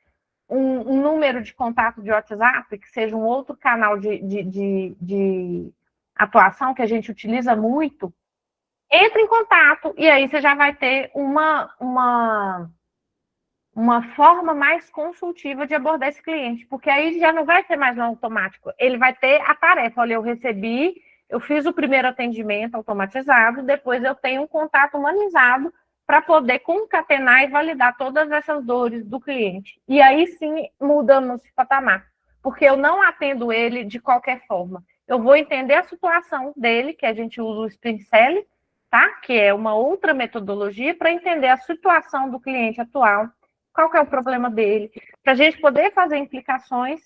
um número de contato de WhatsApp, que seja um outro canal de atuação que a gente utiliza muito, entre em contato e aí você já vai ter uma forma mais consultiva de abordar esse cliente, porque aí já não vai ser mais no automático, ele vai ter a tarefa, olha, eu recebi, eu fiz o primeiro atendimento automatizado, depois eu tenho um contato humanizado para poder concatenar e validar todas essas dores do cliente. E aí sim mudamos de patamar, porque eu não atendo ele de qualquer forma. Eu vou entender a situação dele, que a gente usa o Sprint Selling, tá? Que é uma outra metodologia para entender a situação do cliente atual, qual que é o problema dele, para a gente poder fazer implicações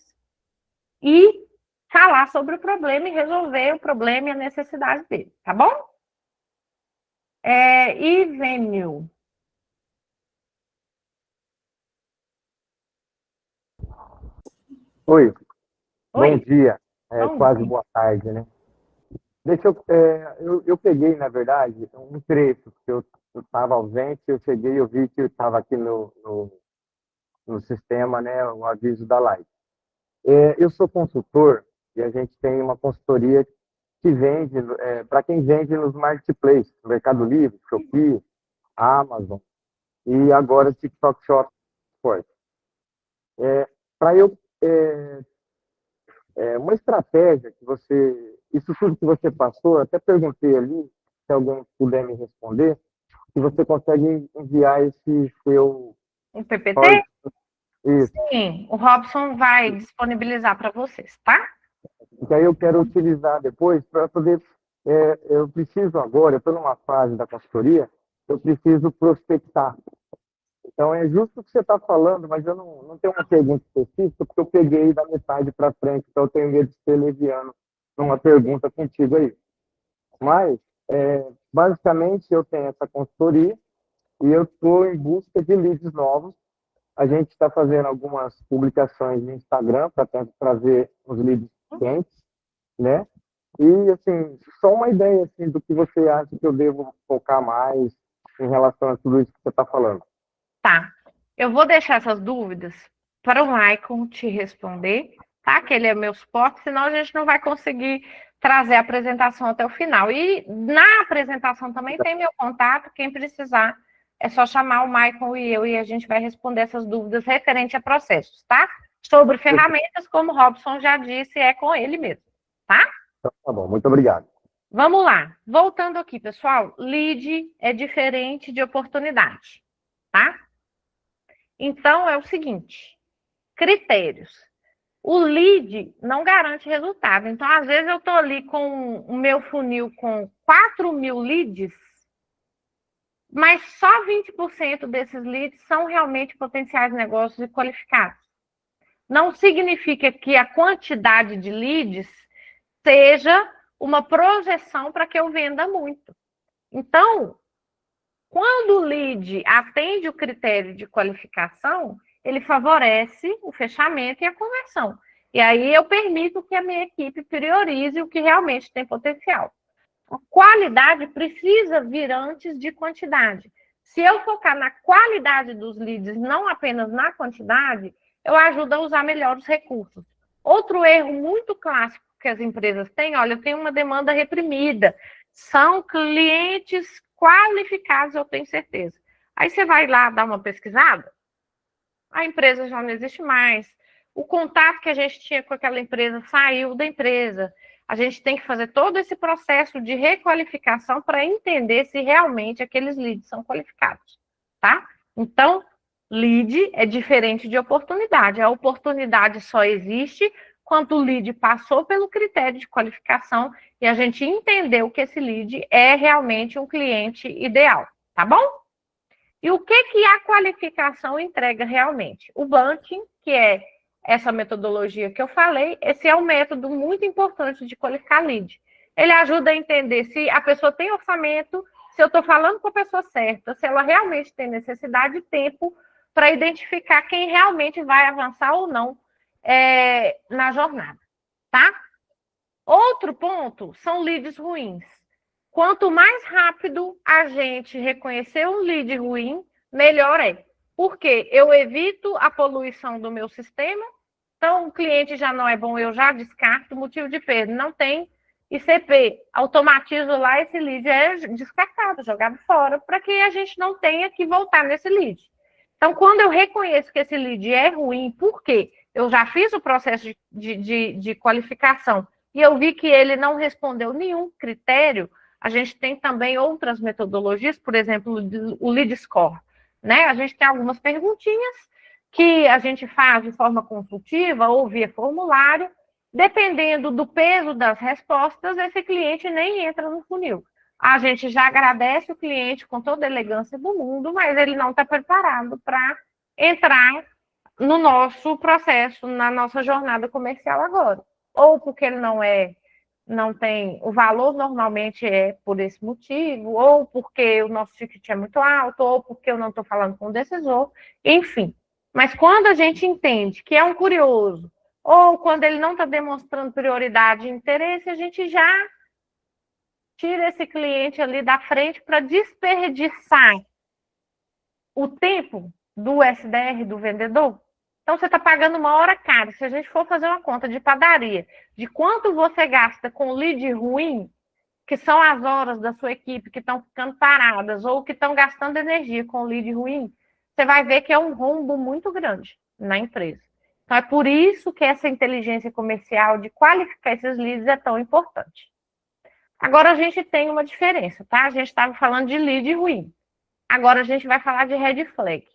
e falar sobre o problema e resolver o problema e a necessidade dele, tá bom? Ivênio. Oi. Oi. Bom dia. Bom Quase dia. boa tarde, né? Deixa eu peguei, na verdade, um trecho, porque eu estava ausente, eu cheguei, eu vi que eu estava aqui no sistema, né, o aviso da live. Eu sou consultor e a gente tem uma consultoria que vende, para quem vende nos marketplaces, Mercado Livre, Shopee, Amazon e agora o TikTok Shop. Para eu uma estratégia que isso tudo que você passou, até perguntei ali, se alguém puder me responder, se você consegue enviar esse seu... Um PPT? Isso. Sim, o Robson vai disponibilizar para vocês, tá? Que aí eu quero utilizar depois para poder... eu preciso agora, eu estou numa fase da consultoria, eu preciso prospectar. Então, é justo o que você está falando, mas eu não tenho uma pergunta específica, porque eu peguei da metade para frente, então eu tenho medo de ser leviano numa pergunta contigo aí. Mas, basicamente, eu tenho essa consultoria e eu estou em busca de leads novos. A gente está fazendo algumas publicações no Instagram para tentar trazer os leads quentes, né? E, assim, só uma ideia assim, do que você acha que eu devo focar mais em relação a tudo isso que você está falando. Tá. Eu vou deixar essas dúvidas para o Maicon te responder, tá? Que ele é meu suporte, senão a gente não vai conseguir trazer a apresentação até o final. E na apresentação também tem meu contato, quem precisar é só chamar o Maicon e eu, e a gente vai responder essas dúvidas referente a processos, tá? Sobre ferramentas, como o Robson já disse, é com ele mesmo, tá? Tá bom, muito obrigado. Vamos lá. Voltando aqui, pessoal, lead é diferente de oportunidade, tá? Então, é o seguinte, critérios. O lead não garante resultado. Então, às vezes, eu estou ali com o meu funil com 4.000 leads, mas só 20% desses leads são realmente potenciais negócios e qualificados. Não significa que a quantidade de leads seja uma projeção para que eu venda muito. Então, quando o lead atende o critério de qualificação, ele favorece o fechamento e a conversão. E aí eu permito que a minha equipe priorize o que realmente tem potencial. A qualidade precisa vir antes de quantidade. Se eu focar na qualidade dos leads, não apenas na quantidade, eu ajudo a usar melhor os recursos. Outro erro muito clássico que as empresas têm, olha, eu tenho uma demanda reprimida, são clientes qualificados, eu tenho certeza. Aí você vai lá dar uma pesquisada, a empresa já não existe mais, o contato que a gente tinha com aquela empresa saiu da empresa. A gente tem que fazer todo esse processo de requalificação para entender se realmente aqueles leads são qualificados, tá? Então, lead é diferente de oportunidade. A oportunidade só existe quando o lead passou pelo critério de qualificação e a gente entendeu que esse lead é realmente um cliente ideal, tá bom? E o que a qualificação entrega realmente? O bunching, que é essa metodologia que eu falei, esse é um método muito importante de qualificar lead. Ele ajuda a entender se a pessoa tem orçamento, se eu estou falando com a pessoa certa, se ela realmente tem necessidade de tempo para identificar quem realmente vai avançar ou não na jornada, tá? Outro ponto são leads ruins. Quanto mais rápido a gente reconhecer um lead ruim, melhor é. Porque eu evito a poluição do meu sistema, então o cliente já não é bom, eu já descarto, motivo de perda, não tem ICP, automatizo lá, esse lead é descartado, jogado fora, para que a gente não tenha que voltar nesse lead. Então, quando eu reconheço que esse lead é ruim, por quê? Eu já fiz o processo de qualificação e eu vi que ele não respondeu nenhum critério, a gente tem também outras metodologias, por exemplo, o lead score, né? A gente tem algumas perguntinhas que a gente faz de forma consultiva ou via formulário, dependendo do peso das respostas, esse cliente nem entra no funil. A gente já agradece o cliente com toda a elegância do mundo, mas ele não está preparado para entrar no nosso processo, na nossa jornada comercial agora. Ou porque ele não tem, o valor normalmente é por esse motivo, ou porque o nosso ticket é muito alto, ou porque eu não estou falando com o decisor, enfim. Mas quando a gente entende que é um curioso, ou quando ele não está demonstrando prioridade e interesse, a gente já tira esse cliente ali da frente para desperdiçar o tempo do SDR, do vendedor. Então, você está pagando uma hora cara. Se a gente for fazer uma conta de padaria, de quanto você gasta com lead ruim, que são as horas da sua equipe que estão ficando paradas ou que estão gastando energia com lead ruim, você vai ver que é um rombo muito grande na empresa. Então, é por isso que essa inteligência comercial de qualificar esses leads é tão importante. Agora, a gente tem uma diferença, tá? A gente estava falando de lead ruim. Agora, a gente vai falar de red flag.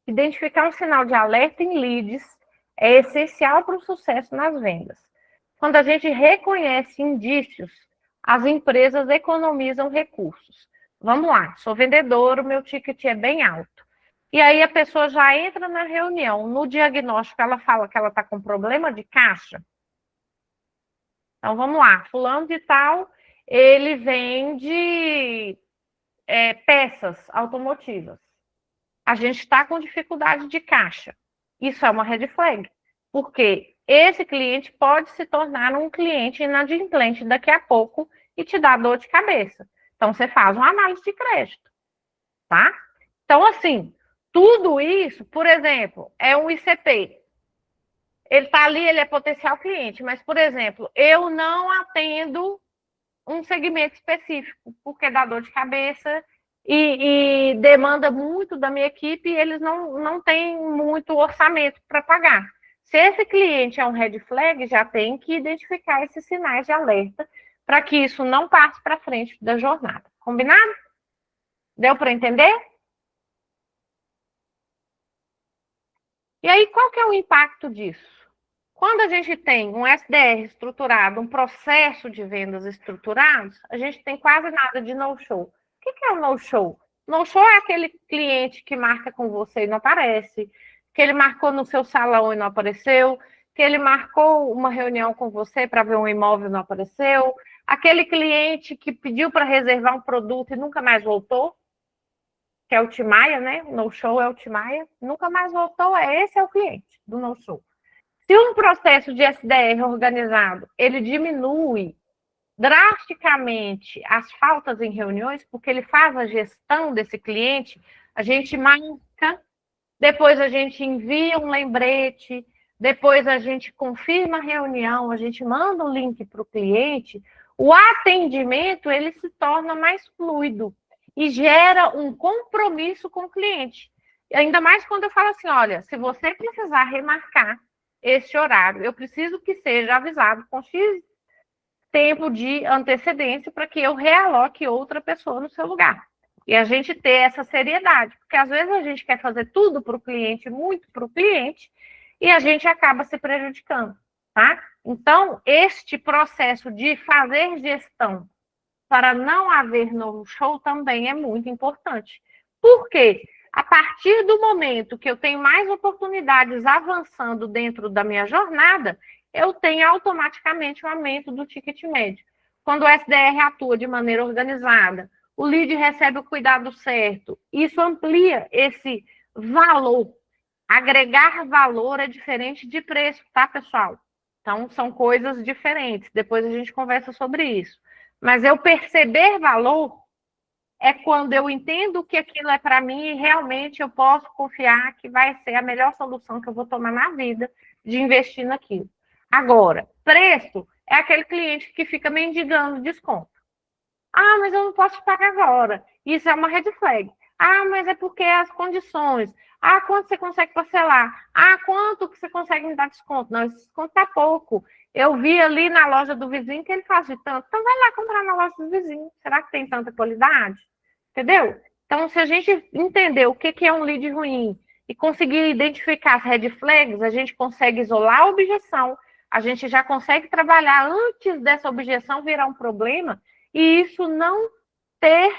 Identificar um sinal de alerta em leads é essencial para o sucesso nas vendas. Quando a gente reconhece indícios, as empresas economizam recursos. Vamos lá, sou vendedor, o meu ticket é bem alto. E aí a pessoa já entra na reunião, no diagnóstico ela fala que ela está com problema de caixa. Então vamos lá, fulano de tal, ele vende peças automotivas. A gente está com dificuldade de caixa. Isso é uma red flag, porque esse cliente pode se tornar um cliente inadimplente daqui a pouco e te dar dor de cabeça. Então, você faz uma análise de crédito, tá? Então, assim, tudo isso, por exemplo, é um ICP. Ele está ali, ele é potencial cliente, mas, por exemplo, eu não atendo um segmento específico, porque dá dor de cabeça e demanda muito da minha equipe e eles não têm muito orçamento para pagar. Se esse cliente é um red flag, já tem que identificar esses sinais de alerta para que isso não passe para frente da jornada. Combinado? Deu para entender? E aí, qual que é o impacto disso? Quando a gente tem um SDR estruturado, um processo de vendas estruturado, a gente tem quase nada de no-show. O que é o no-show? No-show é aquele cliente que marca com você e não aparece, que ele marcou no seu salão e não apareceu, que ele marcou uma reunião com você para ver um imóvel e não apareceu, aquele cliente que pediu para reservar um produto e nunca mais voltou, que é o Timaya, né? O no-show é o Timaya, nunca mais voltou, esse é o cliente do no-show. Se um processo de SDR organizado, ele diminui drasticamente as faltas em reuniões, porque ele faz a gestão desse cliente, a gente marca depois a gente envia um lembrete, depois a gente confirma a reunião, a gente manda o link para o cliente, o atendimento ele se torna mais fluido e gera um compromisso com o cliente. E ainda mais quando eu falo assim, olha, se você precisar remarcar esse horário, eu preciso que seja avisado com X tempo de antecedência para que eu realoque outra pessoa no seu lugar. E a gente ter essa seriedade, porque às vezes a gente quer fazer tudo para o cliente, muito para o cliente, e a gente acaba se prejudicando, tá? Então, este processo de fazer gestão para não haver novo show também é muito importante. Por quê? A partir do momento que eu tenho mais oportunidades avançando dentro da minha jornada, eu tenho automaticamente um aumento do ticket médio. Quando o SDR atua de maneira organizada, o lead recebe o cuidado certo, isso amplia esse valor. Agregar valor é diferente de preço, tá, pessoal? Então, são coisas diferentes. Depois a gente conversa sobre isso. Mas eu perceber valor é quando eu entendo que aquilo é para mim e realmente eu posso confiar que vai ser a melhor solução que eu vou tomar na vida de investir naquilo. Agora, preço é aquele cliente que fica mendigando desconto. Ah, mas eu não posso pagar agora. Isso é uma red flag. Ah, mas é porque as condições. Ah, quanto você consegue parcelar? Ah, quanto que você consegue me dar desconto? Não, esse desconto tá pouco. Eu vi ali na loja do vizinho que ele faz de tanto. Então vai lá comprar na loja do vizinho. Será que tem tanta qualidade? Entendeu? Então, se a gente entender o que é um lead ruim e conseguir identificar as red flags, a gente consegue isolar a objeção, a gente já consegue trabalhar antes dessa objeção virar um problema e isso não ter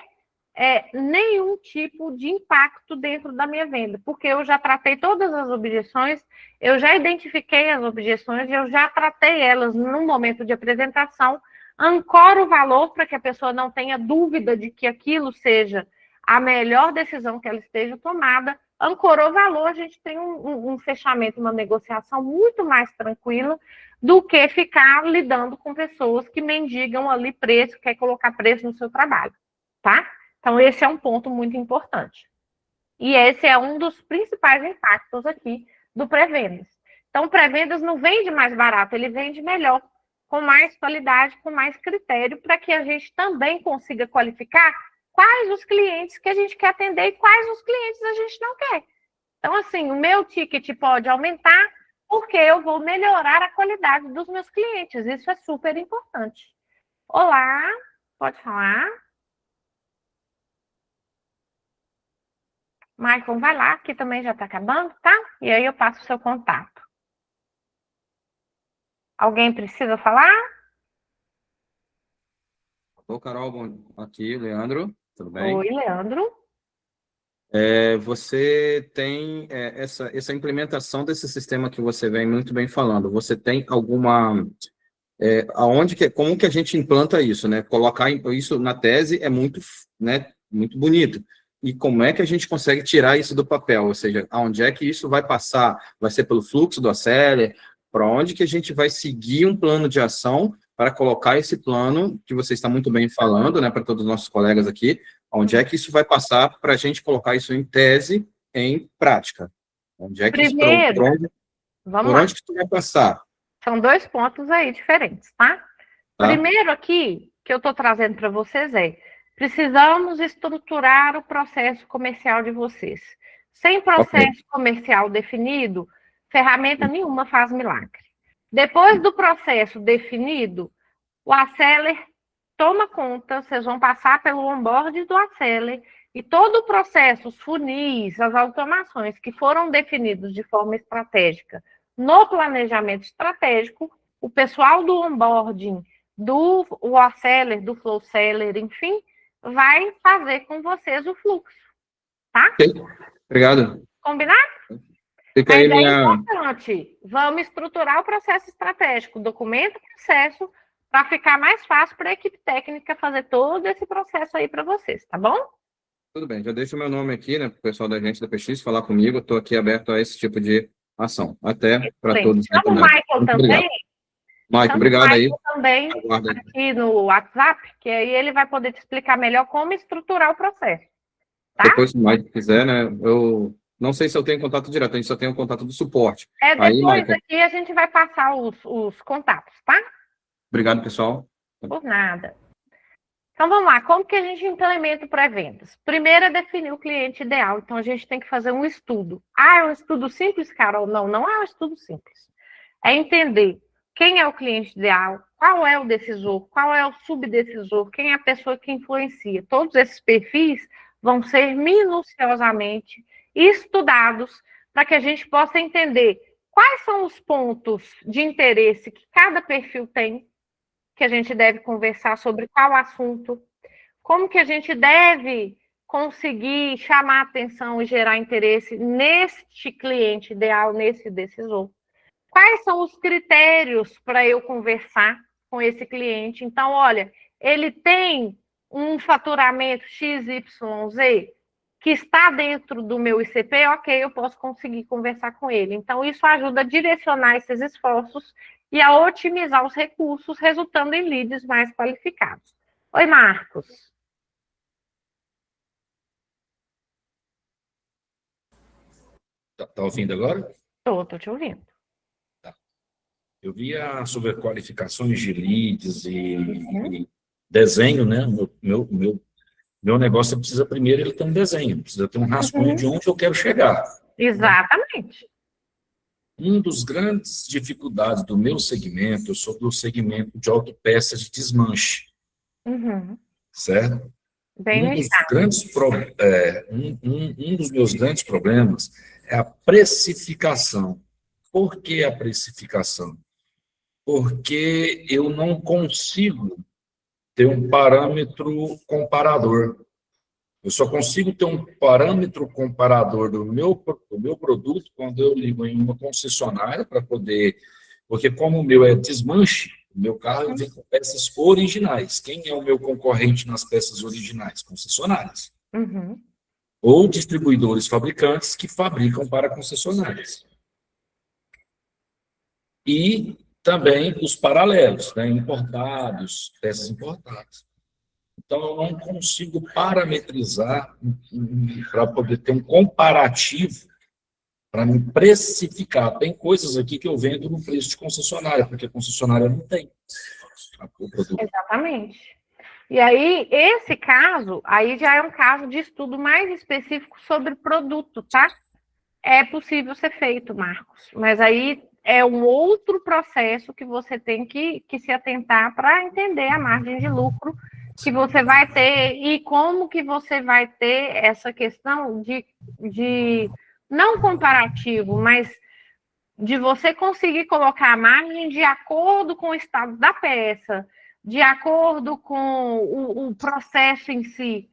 nenhum tipo de impacto dentro da minha venda, porque eu já tratei todas as objeções, eu já identifiquei as objeções, eu já tratei elas no momento de apresentação, ancoro o valor para que a pessoa não tenha dúvida de que aquilo seja a melhor decisão que ela esteja tomada, ancorou o valor, a gente tem um fechamento, uma negociação muito mais tranquila do que ficar lidando com pessoas que mendigam ali preço, quer colocar preço no seu trabalho, tá? Então, esse é um ponto muito importante. E esse é um dos principais impactos aqui do pré-vendas. Então, o pré-vendas não vende mais barato, ele vende melhor, com mais qualidade, com mais critério, para que a gente também consiga qualificar quais os clientes que a gente quer atender e quais os clientes a gente não quer. Então, assim, o meu ticket pode aumentar porque eu vou melhorar a qualidade dos meus clientes. Isso é super importante. Olá, pode falar? Maicon, vai lá, que também já está acabando, tá? E aí eu passo o seu contato. Alguém precisa falar? Ô, Carol, aqui, Leandro, tudo bem? Oi, Leandro. Você tem essa implementação desse sistema que você vem muito bem falando. Você tem alguma... como que a gente implanta isso, né? Colocar isso na tese é muito, né, muito bonito. E como é que a gente consegue tirar isso do papel? Ou seja, aonde é que isso vai passar? Vai ser pelo fluxo do Aceler? Para onde que a gente vai seguir um plano de ação para colocar esse plano, que você está muito bem falando, né, para todos os nossos colegas aqui, onde é que isso vai passar para a gente colocar isso em tese, em prática? Onde é que Primeiro, por onde que isso vai passar? São 2 pontos aí diferentes, tá? Primeiro aqui, que eu estou trazendo para vocês precisamos estruturar o processo comercial de vocês. Sem processo comercial definido, ferramenta nenhuma faz milagre. Depois do processo definido, o Aceler toma conta, vocês vão passar pelo onboard do Aceler e todo o processo, os funis, as automações que foram definidos de forma estratégica no planejamento estratégico, o pessoal do onboarding, do Aceler, do Flow Seller, enfim, vai fazer com vocês o fluxo, tá? Obrigado. Combinado? Fica aí importante. Vamos estruturar o processo estratégico, documento o processo, para ficar mais fácil para a equipe técnica fazer todo esse processo aí para vocês, tá bom? Tudo bem, já deixo o meu nome aqui, né, para o pessoal da agência da PX falar comigo, estou aqui aberto a esse tipo de ação. Até para todos. Chama o Michael também. Michael, obrigado aí. Também aqui no WhatsApp, que aí ele vai poder te explicar melhor como estruturar o processo. Tá? Depois, se o Michael quiser, né, eu Não sei se eu tenho contato direto, a gente só tem o contato do suporte. Depois Aí, Maicon, aqui a gente vai passar os contatos, tá? obrigado, pessoal. Por nada. Então, vamos lá. Como que a gente implementa o pré-vendas? Primeiro é definir o cliente ideal. Então, a gente tem que fazer um estudo. Ah, é um estudo simples, Carol? Não, não é um estudo simples. É entender quem é o cliente ideal, qual é o decisor, qual é o subdecisor, quem é a pessoa que influencia. Todos esses perfis vão ser minuciosamente estudados para que a gente possa entender quais são os pontos de interesse que cada perfil tem, que a gente deve conversar sobre qual assunto, como que a gente deve conseguir chamar atenção e gerar interesse neste cliente ideal, nesse decisor. Quais são os critérios para eu conversar com esse cliente? Então, olha, ele tem um faturamento XYZ que está dentro do meu ICP, ok, eu posso conseguir conversar com ele. Então, isso ajuda a direcionar esses esforços e a otimizar os recursos, resultando em leads mais qualificados. Oi, Marcos. Tá ouvindo agora? Estou te ouvindo. Eu via sobre qualificações de leads e desenho, né? Meu negócio precisa primeiro ele ter um desenho, precisa ter um rascunho de onde eu quero chegar. Exatamente. Um dos grandes dificuldades do meu segmento, eu sou do segmento de autopeças de desmanche, certo? Bem Um dos meus grandes problemas é a precificação. Por que a precificação? Porque eu não consigo ter um parâmetro comparador. Eu só consigo ter um parâmetro comparador do meu produto quando eu ligo em uma concessionária para poder... Porque como o meu é desmanche, o meu carro vem com peças originais. Quem é o meu concorrente nas peças originais? Concessionárias. Ou distribuidores fabricantes que fabricam para concessionárias. E também os paralelos, né, importados, peças importadas. Então, eu não consigo parametrizar para poder ter um comparativo para me precificar. Tem coisas aqui que eu vendo no preço de concessionária, porque a concessionária não tem o produto. Exatamente. E aí, esse caso, aí já é um caso de estudo mais específico sobre produto, tá? É possível ser feito, Marcos, mas aí é um outro processo que você tem que se atentar para entender a margem de lucro que você vai ter e como que você vai ter essa questão de não comparativo, mas de você conseguir colocar a margem de acordo com o estado da peça, de acordo com o processo em si.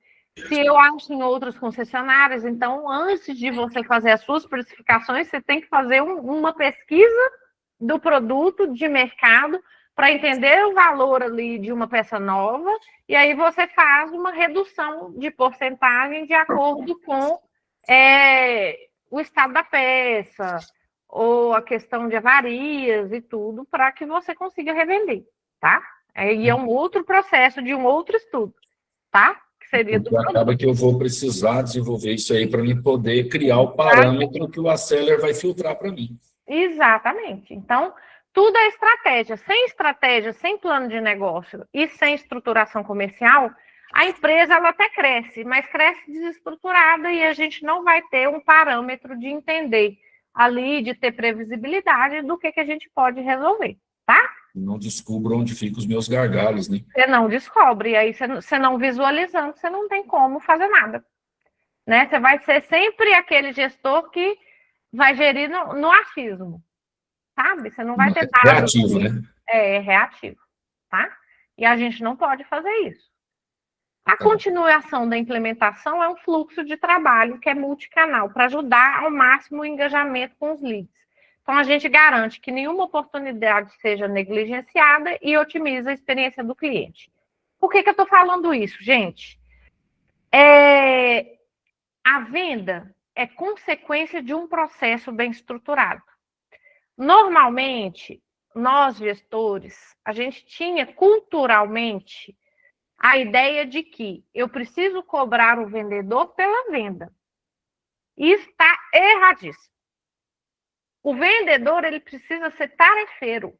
Se eu acho em outras concessionárias, então, antes de você fazer as suas precificações, você tem que fazer uma pesquisa do produto de mercado para entender o valor ali de uma peça nova, e aí você faz uma redução de porcentagem de acordo com o estado da peça, ou a questão de avarias e tudo, para que você consiga revender, tá? Aí é um outro processo de um outro estudo, tá? Que seria do produto. Acaba que eu vou precisar desenvolver isso aí para mim poder criar o parâmetro que o Aceler vai filtrar para mim. Exatamente. Então, tudo é estratégia, sem plano de negócio e sem estruturação comercial, a empresa ela até cresce, mas cresce desestruturada e a gente não vai ter um parâmetro de entender ali, de ter previsibilidade do que a gente pode resolver, tá? Não descubro onde ficam os meus gargalos, né? Você não descobre, e aí você não visualizando, você não tem como fazer nada, né? Você vai ser sempre aquele gestor que vai gerir no achismo, sabe? Você não vai ter dados. Reativo, né? É reativo, tá? E a gente não pode fazer isso. A continuação da implementação é um fluxo de trabalho que é multicanal, para ajudar ao máximo o engajamento com os leads. Então, a gente garante que nenhuma oportunidade seja negligenciada e otimiza a experiência do cliente. Por que eu estou falando isso, gente? A venda é consequência de um processo bem estruturado. Normalmente, nós gestores, a gente tinha culturalmente a ideia de que eu preciso cobrar o vendedor pela venda. E está erradíssimo. O vendedor, ele precisa ser tarefeiro.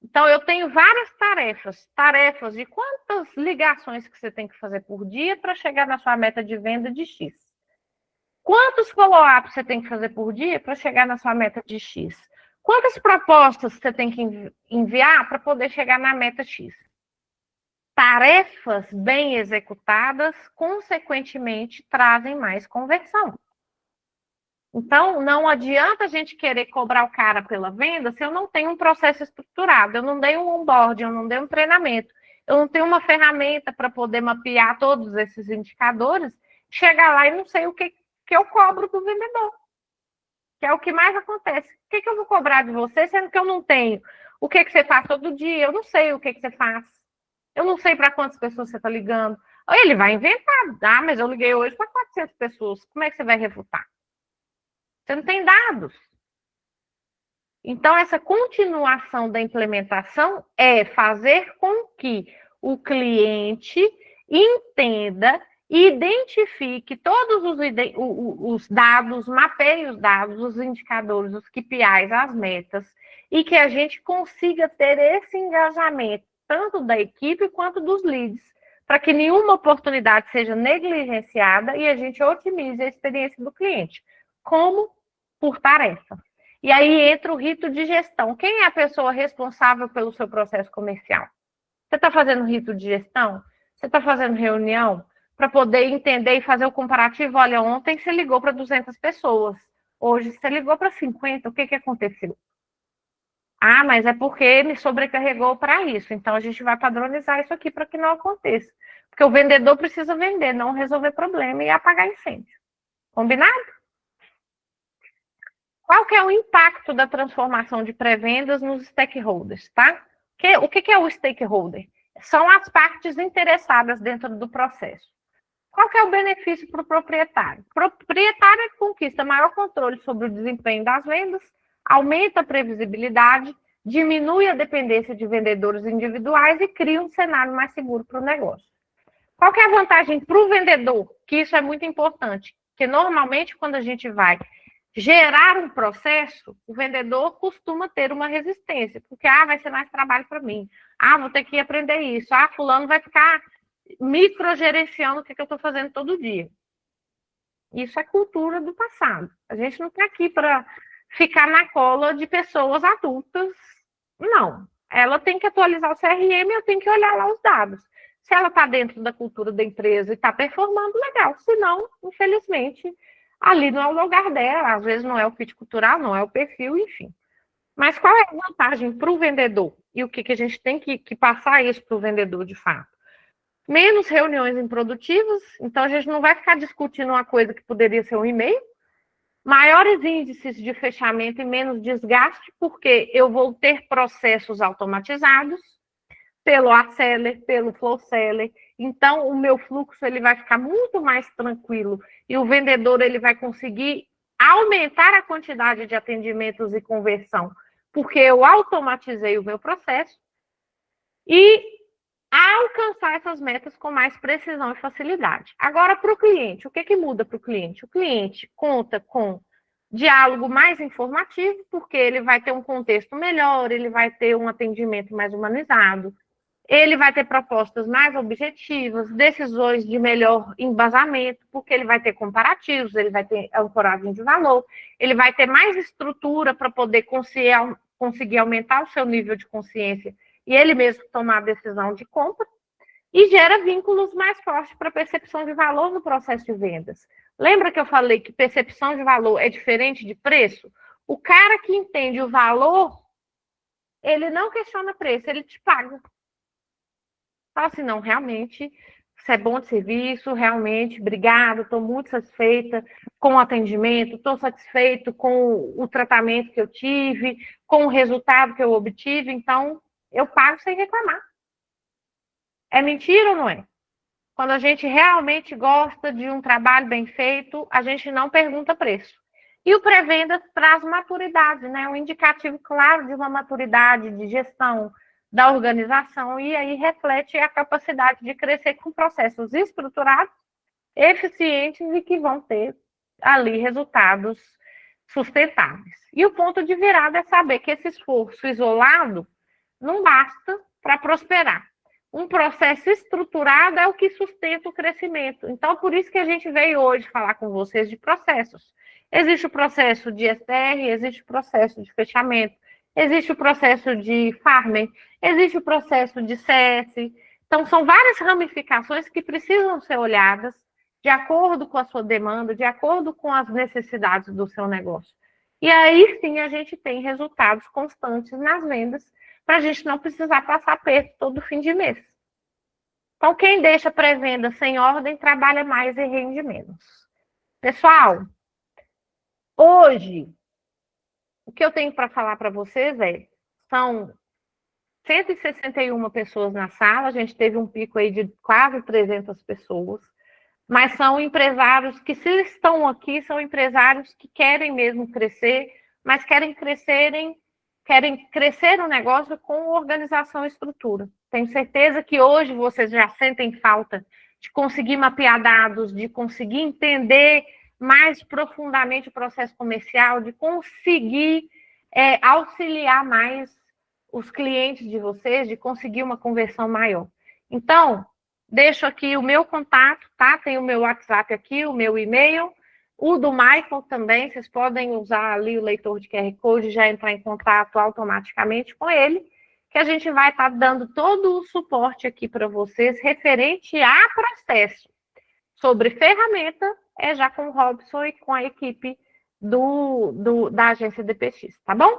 Então, eu tenho várias tarefas de quantas ligações que você tem que fazer por dia para chegar na sua meta de venda de X. Quantos follow-ups você tem que fazer por dia para chegar na sua meta de X? Quantas propostas você tem que enviar para poder chegar na meta X? Tarefas bem executadas, consequentemente, trazem mais conversão. Então, não adianta a gente querer cobrar o cara pela venda se eu não tenho um processo estruturado, eu não dei um onboarding, eu não dei um treinamento, eu não tenho uma ferramenta para poder mapear todos esses indicadores, chegar lá e não sei o que eu cobro do vendedor, que é o que mais acontece. O que eu vou cobrar de você, sendo que eu não tenho? O que você faz todo dia? Eu não sei o que você faz. Eu não sei para quantas pessoas você está ligando. Ele vai inventar. Ah, mas eu liguei hoje para 400 pessoas. Como é que você vai refutar? Você não tem dados. Então, essa continuação da implementação é fazer com que o cliente entenda e identifique todos os dados, mapeie os dados, os indicadores, os KPIs, as metas, e que a gente consiga ter esse engajamento, tanto da equipe quanto dos leads, para que nenhuma oportunidade seja negligenciada e a gente otimize a experiência do cliente. Como? Por tarefa. E aí entra o rito de gestão. Quem é a pessoa responsável pelo seu processo comercial? Você está fazendo rito de gestão? Você está fazendo reunião para poder entender e fazer o comparativo? Olha, ontem você ligou para 200 pessoas. Hoje você ligou para 50. O que aconteceu? Ah, mas é porque me sobrecarregou para isso. Então, a gente vai padronizar isso aqui para que não aconteça. Porque o vendedor precisa vender, não resolver problema e apagar incêndio. Combinado? Qual que é o impacto da transformação de pré-vendas nos stakeholders, tá? O que é o stakeholder? São as partes interessadas dentro do processo. Qual que é o benefício para o proprietário? O proprietário conquista maior controle sobre o desempenho das vendas, aumenta a previsibilidade, diminui a dependência de vendedores individuais e cria um cenário mais seguro para o negócio. Qual que é a vantagem para o vendedor? Que isso é muito importante, porque normalmente quando a gente vai gerar um processo, o vendedor costuma ter uma resistência, porque vai ser mais trabalho para mim, vou ter que aprender isso, fulano vai ficar microgerenciando o que eu estou fazendo todo dia. Isso é cultura do passado. A gente não está aqui para ficar na cola de pessoas adultas, não. Ela tem que atualizar o CRM, eu tenho que olhar lá os dados. Se ela está dentro da cultura da empresa e está performando, legal. Se não, infelizmente, ali não é o lugar dela, às vezes não é o fit cultural, não é o perfil, enfim. Mas qual é a vantagem para o vendedor? E o que a gente tem que passar isso para o vendedor, de fato? Menos reuniões improdutivas, então a gente não vai ficar discutindo uma coisa que poderia ser um e-mail. Maiores índices de fechamento e menos desgaste, porque eu vou ter processos automatizados pelo A-Seller, pelo Flow-Seller. Então, o meu fluxo ele vai ficar muito mais tranquilo e o vendedor ele vai conseguir aumentar a quantidade de atendimentos e conversão, porque eu automatizei o meu processo e alcançar essas metas com mais precisão e facilidade. Agora, para o cliente, o que muda para o cliente? O cliente conta com diálogo mais informativo, porque ele vai ter um contexto melhor, ele vai ter um atendimento mais humanizado, ele vai ter propostas mais objetivas, decisões de melhor embasamento, porque ele vai ter comparativos, ele vai ter ancoragem de valor, ele vai ter mais estrutura para poder conseguir aumentar o seu nível de consciência e ele mesmo tomar a decisão de compra, e gera vínculos mais fortes para percepção de valor no processo de vendas. Lembra que eu falei que percepção de valor é diferente de preço? O cara que entende o valor, ele não questiona preço, ele te paga. Fala assim, não, realmente, isso é bom de serviço, realmente, obrigado, estou muito satisfeita com o atendimento, estou satisfeito com o tratamento que eu tive, com o resultado que eu obtive, então eu pago sem reclamar. É mentira ou não é? Quando a gente realmente gosta de um trabalho bem feito, a gente não pergunta preço. E o pré-venda traz maturidade, né? Um indicativo claro de uma maturidade de gestão da organização, e aí reflete a capacidade de crescer com processos estruturados, eficientes e que vão ter ali resultados sustentáveis. E o ponto de virada é saber que esse esforço isolado não basta para prosperar. Um processo estruturado é o que sustenta o crescimento. Então, por isso que a gente veio hoje falar com vocês de processos. Existe o processo de SDR, existe o processo de fechamento, existe o processo de farming, existe o processo de CS. Então, são várias ramificações que precisam ser olhadas de acordo com a sua demanda, de acordo com as necessidades do seu negócio. E aí, sim, a gente tem resultados constantes nas vendas, para a gente não precisar passar perto todo fim de mês. Então, quem deixa pré-venda sem ordem, trabalha mais e rende menos. Pessoal, hoje, o que eu tenho para falar para vocês são 161 pessoas na sala, a gente teve um pico aí de quase 300 pessoas, mas são empresários que, se estão aqui, são empresários que querem mesmo crescer, mas querem crescer o negócio com organização e estrutura. Tenho certeza que hoje vocês já sentem falta de conseguir mapear dados, de conseguir entender mais profundamente o processo comercial, de conseguir auxiliar mais os clientes de vocês, de conseguir uma conversão maior. Então, deixo aqui o meu contato, tá? Tem o meu WhatsApp aqui, o meu e-mail, o do Michael também, vocês podem usar ali o leitor de QR Code e já entrar em contato automaticamente com ele, que a gente vai estar dando todo o suporte aqui para vocês referente a processo. Sobre ferramenta, é já com o Robson e com a equipe da agência DPX, tá bom?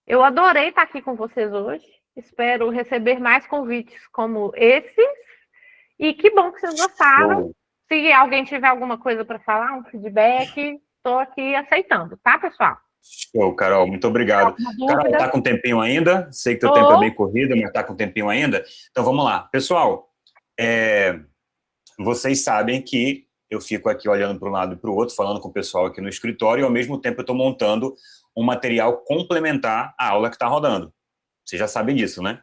Eu adorei estar aqui com vocês hoje, espero receber mais convites como esses, e que bom que vocês gostaram. Se alguém tiver alguma coisa para falar, um feedback, estou aqui aceitando, tá, pessoal? Show, Carol, muito obrigado. Carol, tá com um tempinho ainda? Sei que teu tempo é bem corrido, mas tá com um tempinho ainda. Então, vamos lá. Pessoal, vocês sabem que eu fico aqui olhando para um lado e para o outro, falando com o pessoal aqui no escritório, e ao mesmo tempo eu estou montando um material complementar à aula que está rodando. Vocês já sabem disso, né?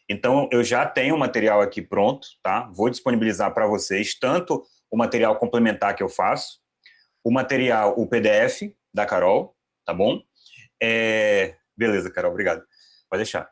Então, eu já tenho o material aqui pronto, tá? Vou disponibilizar para vocês tanto o material complementar que eu faço, o PDF da Carol, tá bom? Beleza, Carol, obrigado. Pode deixar.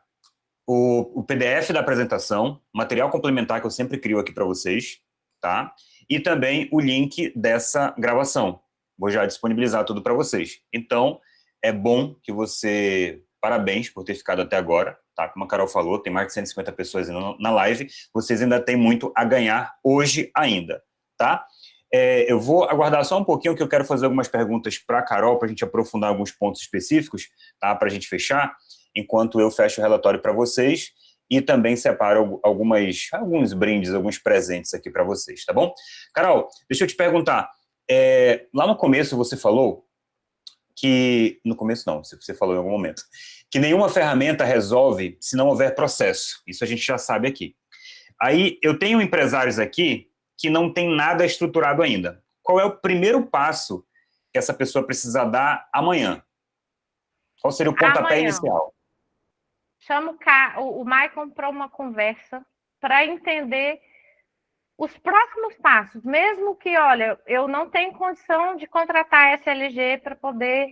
O PDF da apresentação, material complementar que eu sempre crio aqui para vocês, tá? E também o link dessa gravação. Vou já disponibilizar tudo para vocês. Então, é bom que você... Parabéns por ter ficado até agora, tá? Como a Carol falou, tem mais de 150 pessoas na live. Vocês ainda têm muito a ganhar hoje ainda, tá? Eu vou aguardar só um pouquinho, que eu quero fazer algumas perguntas para a Carol, para a gente aprofundar alguns pontos específicos, tá? Para a gente fechar, enquanto eu fecho o relatório para vocês e também separo alguns brindes, alguns presentes aqui para vocês, tá bom? Carol, deixa eu te perguntar, lá no começo você falou que... No começo não, você falou em algum momento, que nenhuma ferramenta resolve se não houver processo. Isso a gente já sabe aqui. Aí, eu tenho empresários aqui que não tem nada estruturado ainda. Qual é o primeiro passo que essa pessoa precisa dar amanhã? Qual seria o pontapé inicial? Chamo o Maicon para uma conversa para entender os próximos passos. Mesmo que, olha, eu não tenho condição de contratar a SLG para poder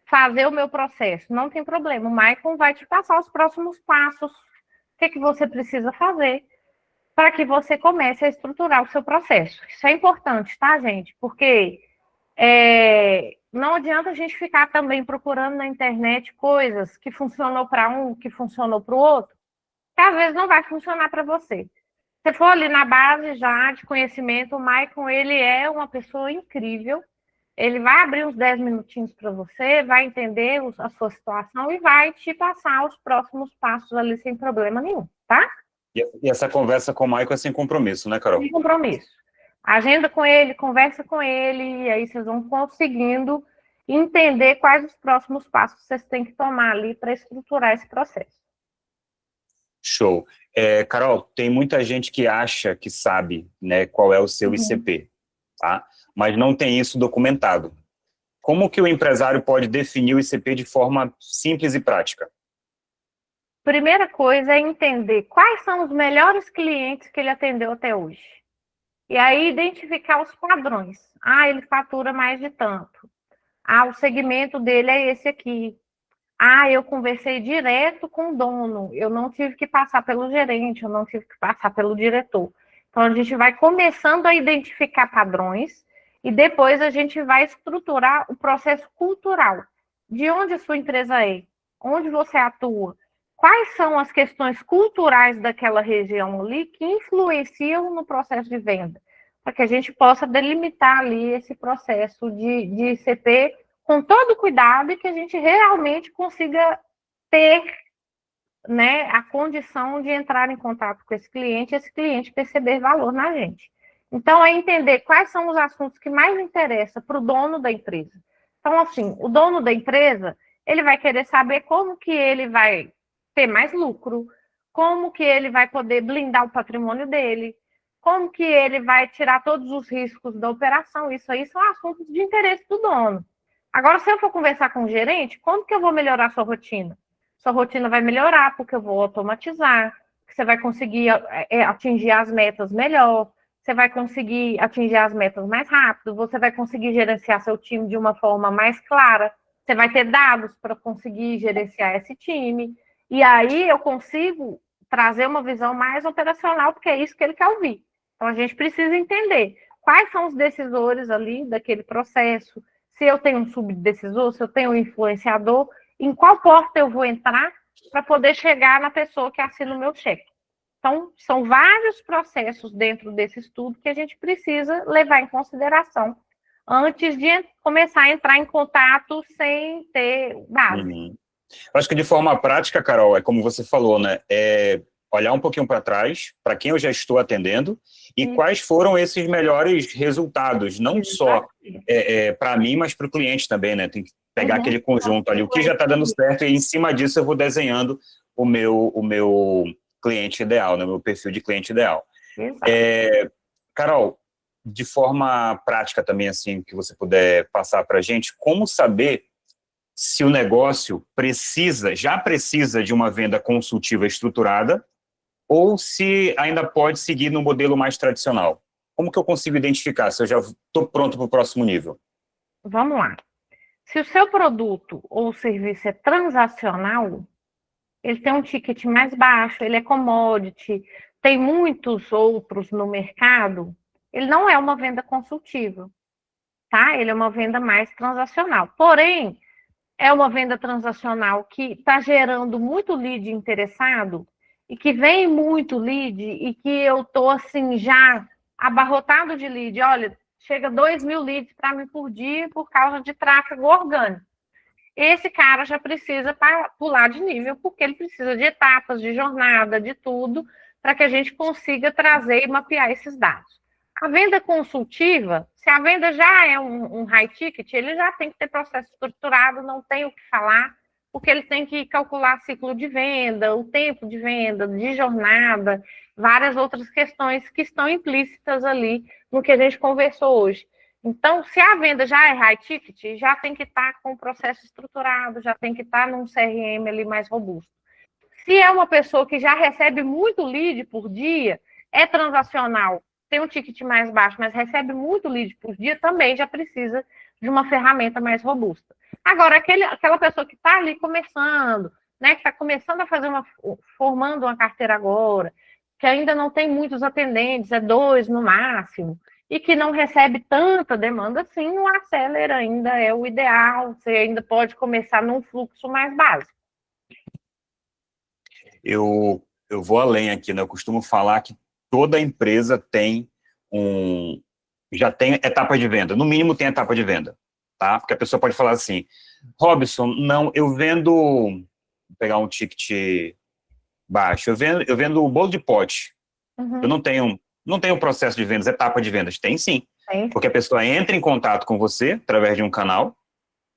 fazer o meu processo. Não tem problema. O Maicon vai te passar os próximos passos. O que você precisa fazer para que você comece a estruturar o seu processo. Isso é importante, tá, gente? Porque não adianta a gente ficar também procurando na internet coisas que funcionou para um, que funcionou para o outro, que às vezes não vai funcionar para você. Se for ali na base já de conhecimento, o Maicon, ele é uma pessoa incrível. Ele vai abrir uns 10 minutinhos para você, vai entender a sua situação e vai te passar os próximos passos ali sem problema nenhum, tá? E essa conversa com o Maicon é sem compromisso, né, Carol? Sem compromisso. Agenda com ele, conversa com ele, e aí vocês vão conseguindo entender quais os próximos passos vocês têm que tomar ali para estruturar esse processo. Show. Carol, tem muita gente que acha que sabe, né, qual é o seu ICP, tá? Mas não tem isso documentado. Como que o empresário pode definir o ICP de forma simples e prática? Primeira coisa é entender quais são os melhores clientes que ele atendeu até hoje. E aí identificar os padrões. Ah, ele fatura mais de tanto. Ah, o segmento dele é esse aqui. Ah, eu conversei direto com o dono, eu não tive que passar pelo gerente, eu não tive que passar pelo diretor. Então, a gente vai começando a identificar padrões e depois a gente vai estruturar o processo cultural. De onde a sua empresa é? Onde você atua? Quais são as questões culturais daquela região ali que influenciam no processo de venda? Para que a gente possa delimitar ali esse processo de CP com todo o cuidado e que a gente realmente consiga ter, né, a condição de entrar em contato com esse cliente perceber valor na gente. Então, é entender quais são os assuntos que mais interessam para o dono da empresa. Então, assim, o dono da empresa, ele vai querer saber como que ele vai ter mais lucro, como que ele vai poder blindar o patrimônio dele, como que ele vai tirar todos os riscos da operação. Isso aí são assuntos de interesse do dono. Agora, se eu for conversar com o gerente, como que eu vou melhorar a sua rotina? Sua rotina vai melhorar porque eu vou automatizar, você vai conseguir atingir as metas melhor, você vai conseguir atingir as metas mais rápido, você vai conseguir gerenciar seu time de uma forma mais clara, você vai ter dados para conseguir gerenciar esse time, e aí eu consigo trazer uma visão mais operacional, porque é isso que ele quer ouvir. Então, a gente precisa entender quais são os decisores ali daquele processo, se eu tenho um subdecisor, se eu tenho um influenciador, em qual porta eu vou entrar para poder chegar na pessoa que assina o meu cheque. Então, são vários processos dentro desse estudo que a gente precisa levar em consideração antes de começar a entrar em contato sem ter base. Eu acho que de forma prática, Carol, é como você falou, né? É olhar um pouquinho para trás, para quem eu já estou atendendo, e quais foram esses melhores resultados, não só para mim, mas para o cliente também, né? Tem que pegar aquele conjunto ali, o que já está dando certo, e em cima disso eu vou desenhando o meu cliente ideal, né? O meu perfil de cliente ideal. Carol, de forma prática também, assim, que você puder passar para a gente, como saber se o negócio já precisa de uma venda consultiva estruturada, ou se ainda pode seguir no modelo mais tradicional? Como que eu consigo identificar se eu já estou pronto para o próximo nível? Vamos lá. Se o seu produto ou serviço é transacional, ele tem um ticket mais baixo, ele é commodity, tem muitos outros no mercado, ele não é uma venda consultiva, tá? Ele é uma venda mais transacional. Porém, é uma venda transacional que está gerando muito lead interessado, e que vem muito lead, e que eu estou, assim, já abarrotado de lead. Olha, chega 2.000 leads para mim por dia por causa de tráfego orgânico. Esse cara já precisa pular de nível, porque ele precisa de etapas, de jornada, de tudo, para que a gente consiga trazer e mapear esses dados. A venda consultiva, se a venda já é um high ticket, ele já tem que ter processo estruturado, não tem o que falar, porque ele tem que calcular ciclo de venda, o tempo de venda, de jornada, várias outras questões que estão implícitas ali no que a gente conversou hoje. Então, se a venda já é high ticket, já tem que estar com o processo estruturado, já tem que estar num CRM ali mais robusto. Se é uma pessoa que já recebe muito lead por dia, é transacional, tem um ticket mais baixo, mas recebe muito lead por dia, também já precisa de uma ferramenta mais robusta. Agora, aquela pessoa que está ali começando, né, que está começando a fazer formando uma carteira agora, que ainda não tem muitos atendentes, é 2 no máximo, e que não recebe tanta demanda assim, o Acceler ainda é o ideal, você ainda pode começar num fluxo mais básico. Eu vou além aqui, né? Eu costumo falar que toda empresa já tem etapa de venda, no mínimo tem etapa de venda, tá? Porque a pessoa pode falar assim, Robson, não, eu vendo, vou pegar um ticket baixo, eu vendo o bolo de pote, eu não tenho processo de vendas, etapa de vendas, tem sim, porque a pessoa entra em contato com você através de um canal,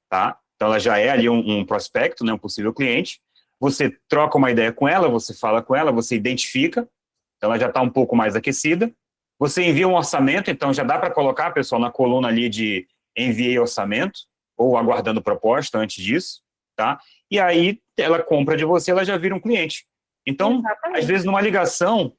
tá? Então ela já é ali um prospecto, né, um possível cliente, você troca uma ideia com ela, você fala com ela, você identifica, então ela já está um pouco mais aquecida, você envia um orçamento, então já dá para colocar, pessoal, na coluna ali de enviei orçamento, ou aguardando proposta antes disso, tá? E aí ela compra de você, ela já vira um cliente. Então, às vezes numa ligação,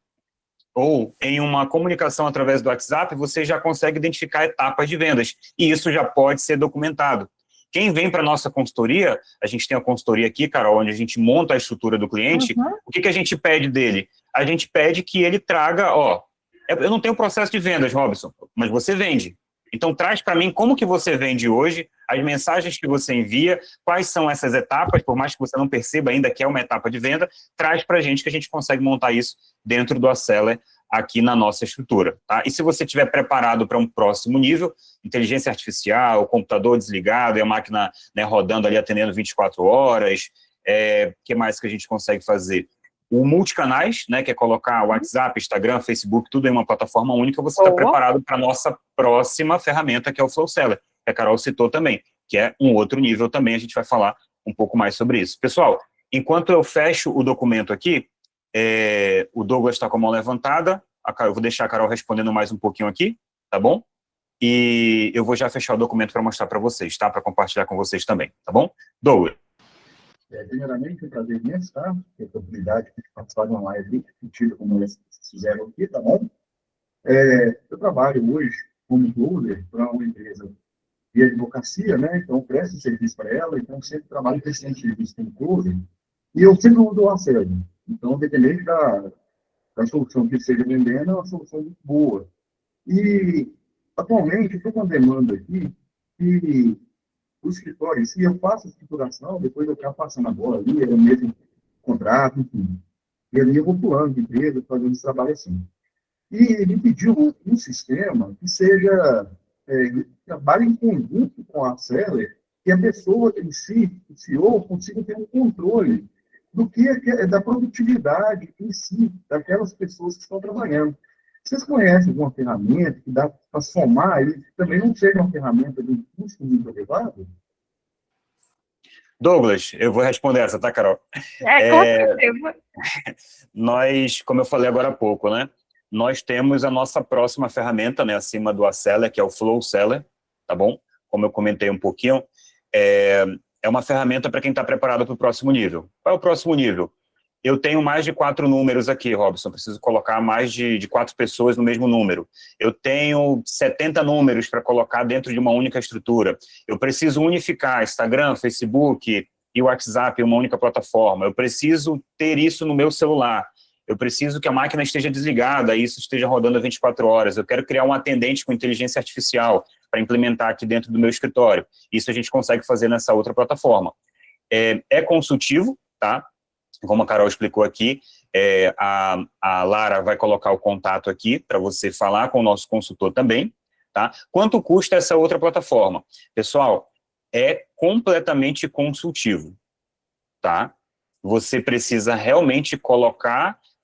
ou em uma comunicação através do WhatsApp, você já consegue identificar etapas de vendas, e isso já pode ser documentado. Quem vem para a nossa consultoria, a gente tem a consultoria aqui, Carol, onde a gente monta a estrutura do cliente, o que a gente pede dele? A gente pede que ele traga, eu não tenho processo de vendas, Robson, mas você vende. Então, traz para mim como que você vende hoje, as mensagens que você envia, quais são essas etapas, por mais que você não perceba ainda que é uma etapa de venda, traz para a gente que a gente consegue montar isso dentro do Aceler aqui na nossa estrutura, tá? E se você estiver preparado para um próximo nível, inteligência artificial, o computador desligado e a máquina, né, rodando ali, atendendo 24 horas, que mais que a gente consegue fazer? O multicanais, né, que é colocar WhatsApp, Instagram, Facebook, tudo em uma plataforma única, você está preparado para a nossa próxima ferramenta, que é o Flow Seller, que a Carol citou também, que é um outro nível também, a gente vai falar um pouco mais sobre isso. Pessoal, enquanto eu fecho o documento aqui, o Douglas está com a mão levantada, eu vou deixar a Carol respondendo mais um pouquinho aqui, tá bom? E eu vou já fechar o documento para mostrar para vocês, tá? Para compartilhar com vocês também, tá bom? Douglas. Primeiramente, um prazer imenso, tá? Ter a oportunidade de participar de uma live discutida como essa que vocês fizeram aqui, tá bom? Eu trabalho hoje como closer para uma empresa de advocacia, né? Então, presto serviço para ela, então sempre trabalho prestando serviço como closer, e eu sempre uso o Aceler. Então, independente da solução que esteja vendendo, é uma solução muito boa. E, atualmente, estou com uma demanda aqui que o escritório, se eu faço a escrituração, depois eu acabo passando a bola ali, é o mesmo contrato, enfim. E ali eu vou pulando de empresa, fazendo esse trabalho assim. E ele pediu um sistema que seja, que trabalhe em conjunto com a Aceler, que a pessoa em si, o CEO, consiga ter um controle do que é da produtividade em si, daquelas pessoas que estão trabalhando. Vocês conhecem alguma ferramenta que dá para somar e também não seja uma ferramenta de um custo muito elevado? Douglas, eu vou responder essa, tá, Carol? Com certeza. Nós, como eu falei agora há pouco, né? Nós temos a nossa próxima ferramenta, né, acima do Aceler, que é o Flow Seller, tá bom? Como eu comentei um pouquinho, é uma ferramenta para quem está preparado para o próximo nível. Qual é o próximo nível? Eu tenho mais de 4 números aqui, Robson, preciso colocar mais de 4 pessoas no mesmo número. Eu tenho 70 números para colocar dentro de uma única estrutura. Eu preciso unificar Instagram, Facebook e WhatsApp em uma única plataforma. Eu preciso ter isso no meu celular. Eu preciso que a máquina esteja desligada e isso esteja rodando 24 horas. Eu quero criar um atendente com inteligência artificial para implementar aqui dentro do meu escritório. Isso a gente consegue fazer nessa outra plataforma. É consultivo, tá? Como a Carol explicou aqui, a Lara vai colocar o contato aqui para você falar com o nosso consultor também, tá? Quanto custa essa outra plataforma? Pessoal, é completamente consultivo, tá? Você precisa realmente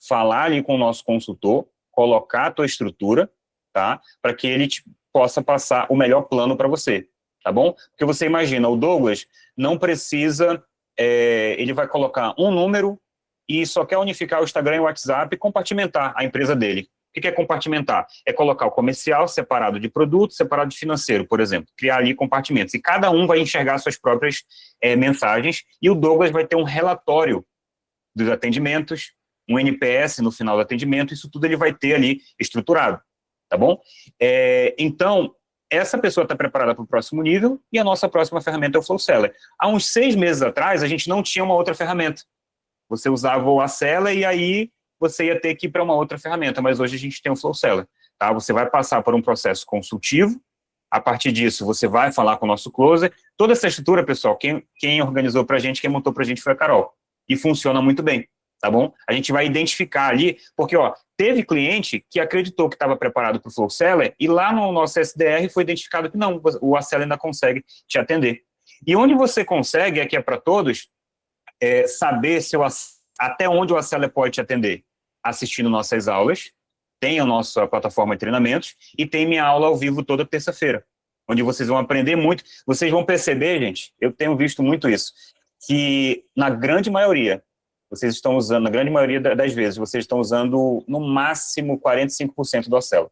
falar ali com o nosso consultor, colocar a tua estrutura, tá? Para que ele possa passar o melhor plano para você, tá bom? Porque você imagina, o Douglas não precisa... ele vai colocar um número e só quer unificar o Instagram e o WhatsApp e compartimentar a empresa dele. O que é compartimentar? É colocar o comercial separado de produto, separado de financeiro, por exemplo. Criar ali compartimentos. E cada um vai enxergar suas próprias mensagens e o Douglas vai ter um relatório dos atendimentos, um NPS no final do atendimento, isso tudo ele vai ter ali estruturado, tá bom? Então, essa pessoa está preparada para o próximo nível e a nossa próxima ferramenta é o Flow Seller. Há uns 6 meses atrás, a gente não tinha uma outra ferramenta. Você usava o Aceler e aí você ia ter que ir para uma outra ferramenta, mas hoje a gente tem o Flow Seller, tá? Você vai passar por um processo consultivo, a partir disso você vai falar com o nosso closer. Toda essa estrutura, pessoal, quem organizou para a gente, quem montou para a gente foi a Carol. E funciona muito bem, tá bom? A gente vai identificar ali, porque, teve cliente que acreditou que estava preparado para o Flow Seller e lá no nosso SDR foi identificado que não, o Aceler ainda consegue te atender. E onde você consegue, aqui é para todos, saber até onde o Aceler pode te atender. Assistindo nossas aulas, tem a nossa plataforma de treinamentos e tem minha aula ao vivo toda terça-feira, onde vocês vão aprender muito. Vocês vão perceber, gente, eu tenho visto muito isso, que na grande maioria, vocês estão usando, na grande maioria das vezes, vocês estão usando no máximo 45% do Aceler.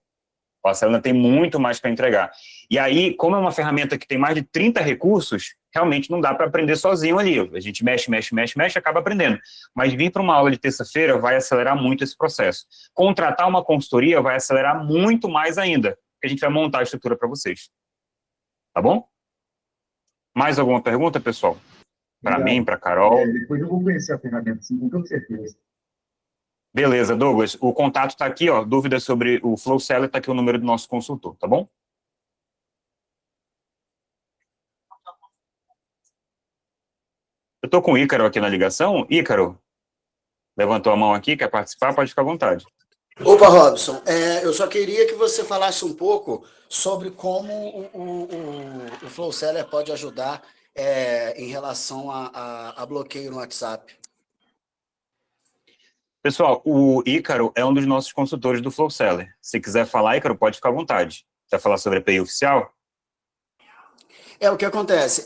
O Acelera tem muito mais para entregar. E aí, como é uma ferramenta que tem mais de 30 recursos, realmente não dá para aprender sozinho ali. A gente mexe, acaba aprendendo. Mas vir para uma aula de terça-feira vai acelerar muito esse processo. Contratar uma consultoria vai acelerar muito mais ainda, porque a gente vai montar a estrutura para vocês. Tá bom? Mais alguma pergunta, pessoal? Para mim, para Carol? Depois eu vou conhecer a ferramenta, sim, com toda certeza. Beleza, Douglas. O contato está aqui, ó. Dúvidas sobre o Flow Seller, está aqui o número do nosso consultor, tá bom? Eu estou com o Ícaro aqui na ligação. Ícaro, levantou a mão aqui, quer participar? Pode ficar à vontade. Opa, Robson, eu só queria que você falasse um pouco sobre como o Flow Seller pode ajudar em relação a bloqueio no WhatsApp. Pessoal, o Ícaro é um dos nossos consultores do Flow Seller. Se quiser falar, Ícaro, pode ficar à vontade. Quer falar sobre a API oficial? O que acontece?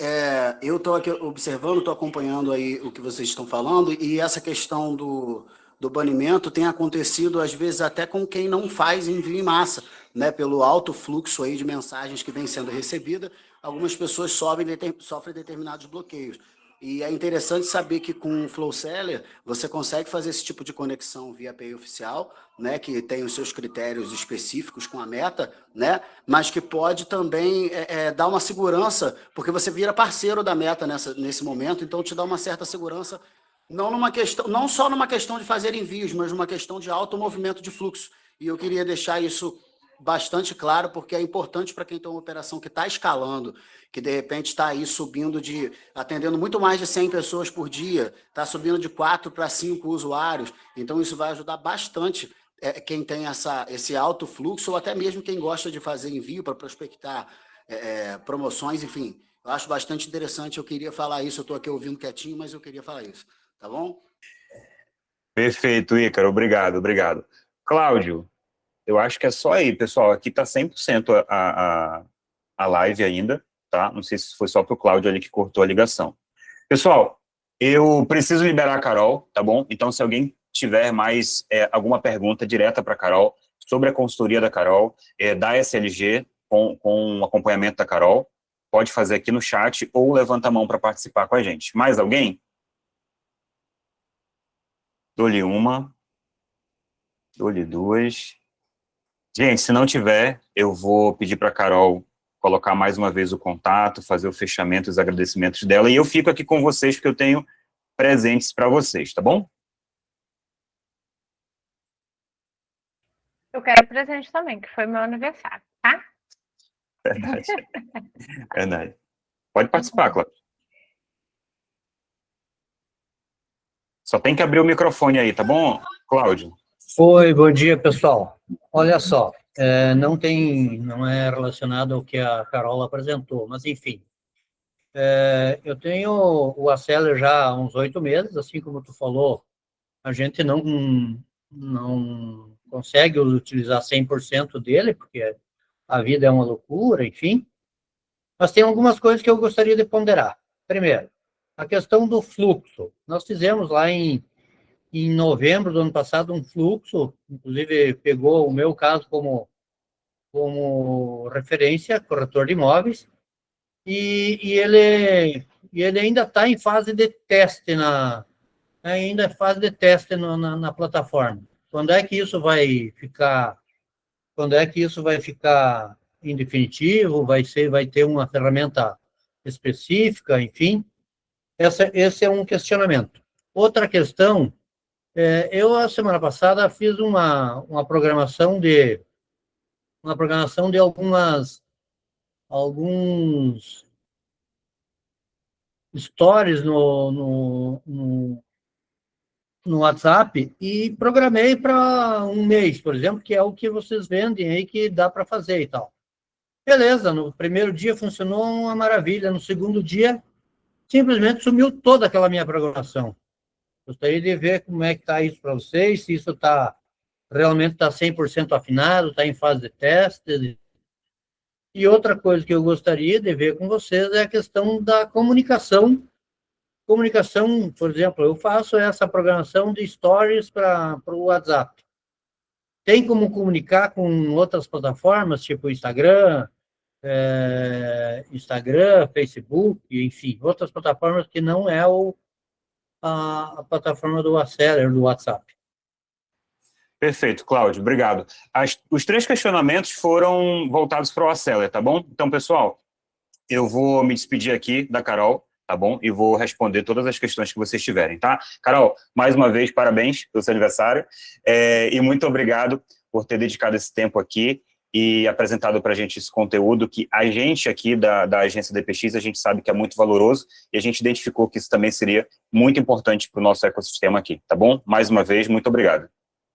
Eu estou aqui observando, estou acompanhando aí o que vocês estão falando, e essa questão do banimento tem acontecido, às vezes, até com quem não faz envio em massa, né? Pelo alto fluxo aí de mensagens que vem sendo recebida, algumas pessoas sofrem determinados bloqueios. E é interessante saber que com o Flow Seller você consegue fazer esse tipo de conexão via API oficial, né, que tem os seus critérios específicos com a meta, né, mas que pode também dar uma segurança, porque você vira parceiro da meta nesse momento, então te dá uma certa segurança, não só numa questão de fazer envios, mas numa questão de alto movimento de fluxo. E eu queria deixar isso bastante claro, porque é importante para quem tem uma operação que está escalando, que de repente está aí subindo atendendo muito mais de 100 pessoas por dia, está subindo de 4 para 5 usuários, então isso vai ajudar bastante quem tem esse alto fluxo, ou até mesmo quem gosta de fazer envio para prospectar promoções, enfim, eu acho bastante interessante, eu queria falar isso, eu estou aqui ouvindo quietinho, mas eu queria falar isso, tá bom? Perfeito, Ícaro, obrigado. Cláudio, eu acho que é só aí, pessoal, aqui está 100% a live ainda, tá? Não sei se foi só para o Cláudio ali que cortou a ligação. Pessoal, eu preciso liberar a Carol, tá bom? Então, se alguém tiver mais alguma pergunta direta para a Carol, sobre a consultoria da Carol, da SLG, com o acompanhamento da Carol, pode fazer aqui no chat ou levanta a mão para participar com a gente. Mais alguém? Dou-lhe uma. Dou-lhe duas. Gente, se não tiver, eu vou pedir para a Carol colocar mais uma vez o contato, fazer o fechamento, os agradecimentos dela, e eu fico aqui com vocês, porque eu tenho presentes para vocês, tá bom? Eu quero presente também, que foi meu aniversário, tá? Verdade. Pode participar, Cláudio. Só tem que abrir o microfone aí, tá bom, Cláudio? Oi, bom dia, pessoal. Olha só, não é relacionado ao que a Carol apresentou, mas enfim. Eu tenho o Acelera já há uns 8 meses, assim como tu falou, a gente não consegue utilizar 100% dele, porque a vida é uma loucura, enfim. Mas tem algumas coisas que eu gostaria de ponderar. Primeiro, a questão do fluxo. Nós fizemos lá em novembro do ano passado um fluxo, inclusive pegou o meu caso como referência, corretor de imóveis, e ele ainda está em fase de teste na plataforma. Quando é que isso vai ficar em definitivo? Vai ter uma ferramenta específica, enfim. Esse é um questionamento. Outra questão, eu, a semana passada, fiz uma programação de alguns stories no WhatsApp e programei para um mês, por exemplo, que é o que vocês vendem aí, que dá para fazer e tal. Beleza, no primeiro dia funcionou uma maravilha, no segundo dia simplesmente sumiu toda aquela minha programação. Gostaria de ver como é que está isso para vocês, se isso realmente está 100% afinado, está em fase de teste. E outra coisa que eu gostaria de ver com vocês é a questão da comunicação. Comunicação, por exemplo, eu faço essa programação de stories para o WhatsApp. Tem como comunicar com outras plataformas, tipo Instagram, Facebook, enfim, outras plataformas que não é a plataforma do Aceler, do WhatsApp. Perfeito, Cláudio, obrigado. Os 3 questionamentos foram voltados para o Aceler, tá bom? Então, pessoal, eu vou me despedir aqui da Carol, tá bom? E vou responder todas as questões que vocês tiverem, tá? Carol, mais uma vez, parabéns pelo seu aniversário, e muito obrigado por ter dedicado esse tempo aqui e apresentado para a gente esse conteúdo que a gente aqui da agência DPX, a gente sabe que é muito valoroso e a gente identificou que isso também seria muito importante para o nosso ecossistema aqui, tá bom? Mais uma vez, muito obrigado.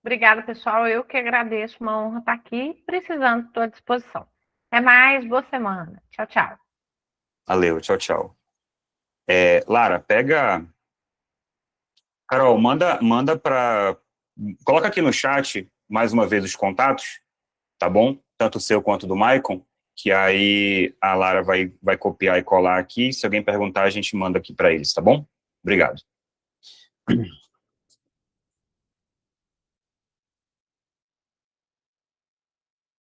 Obrigada, pessoal. Eu que agradeço, uma honra estar aqui. Precisando, estou à disposição. Até mais, boa semana. Tchau, tchau. Valeu, tchau, tchau. Lara, pega... Carol, manda para... Coloca aqui no chat, mais uma vez, os contatos, tá bom? Tanto o seu quanto do Maicon, que aí a Lara vai copiar e colar aqui. Se alguém perguntar, a gente manda aqui para eles, tá bom? Obrigado.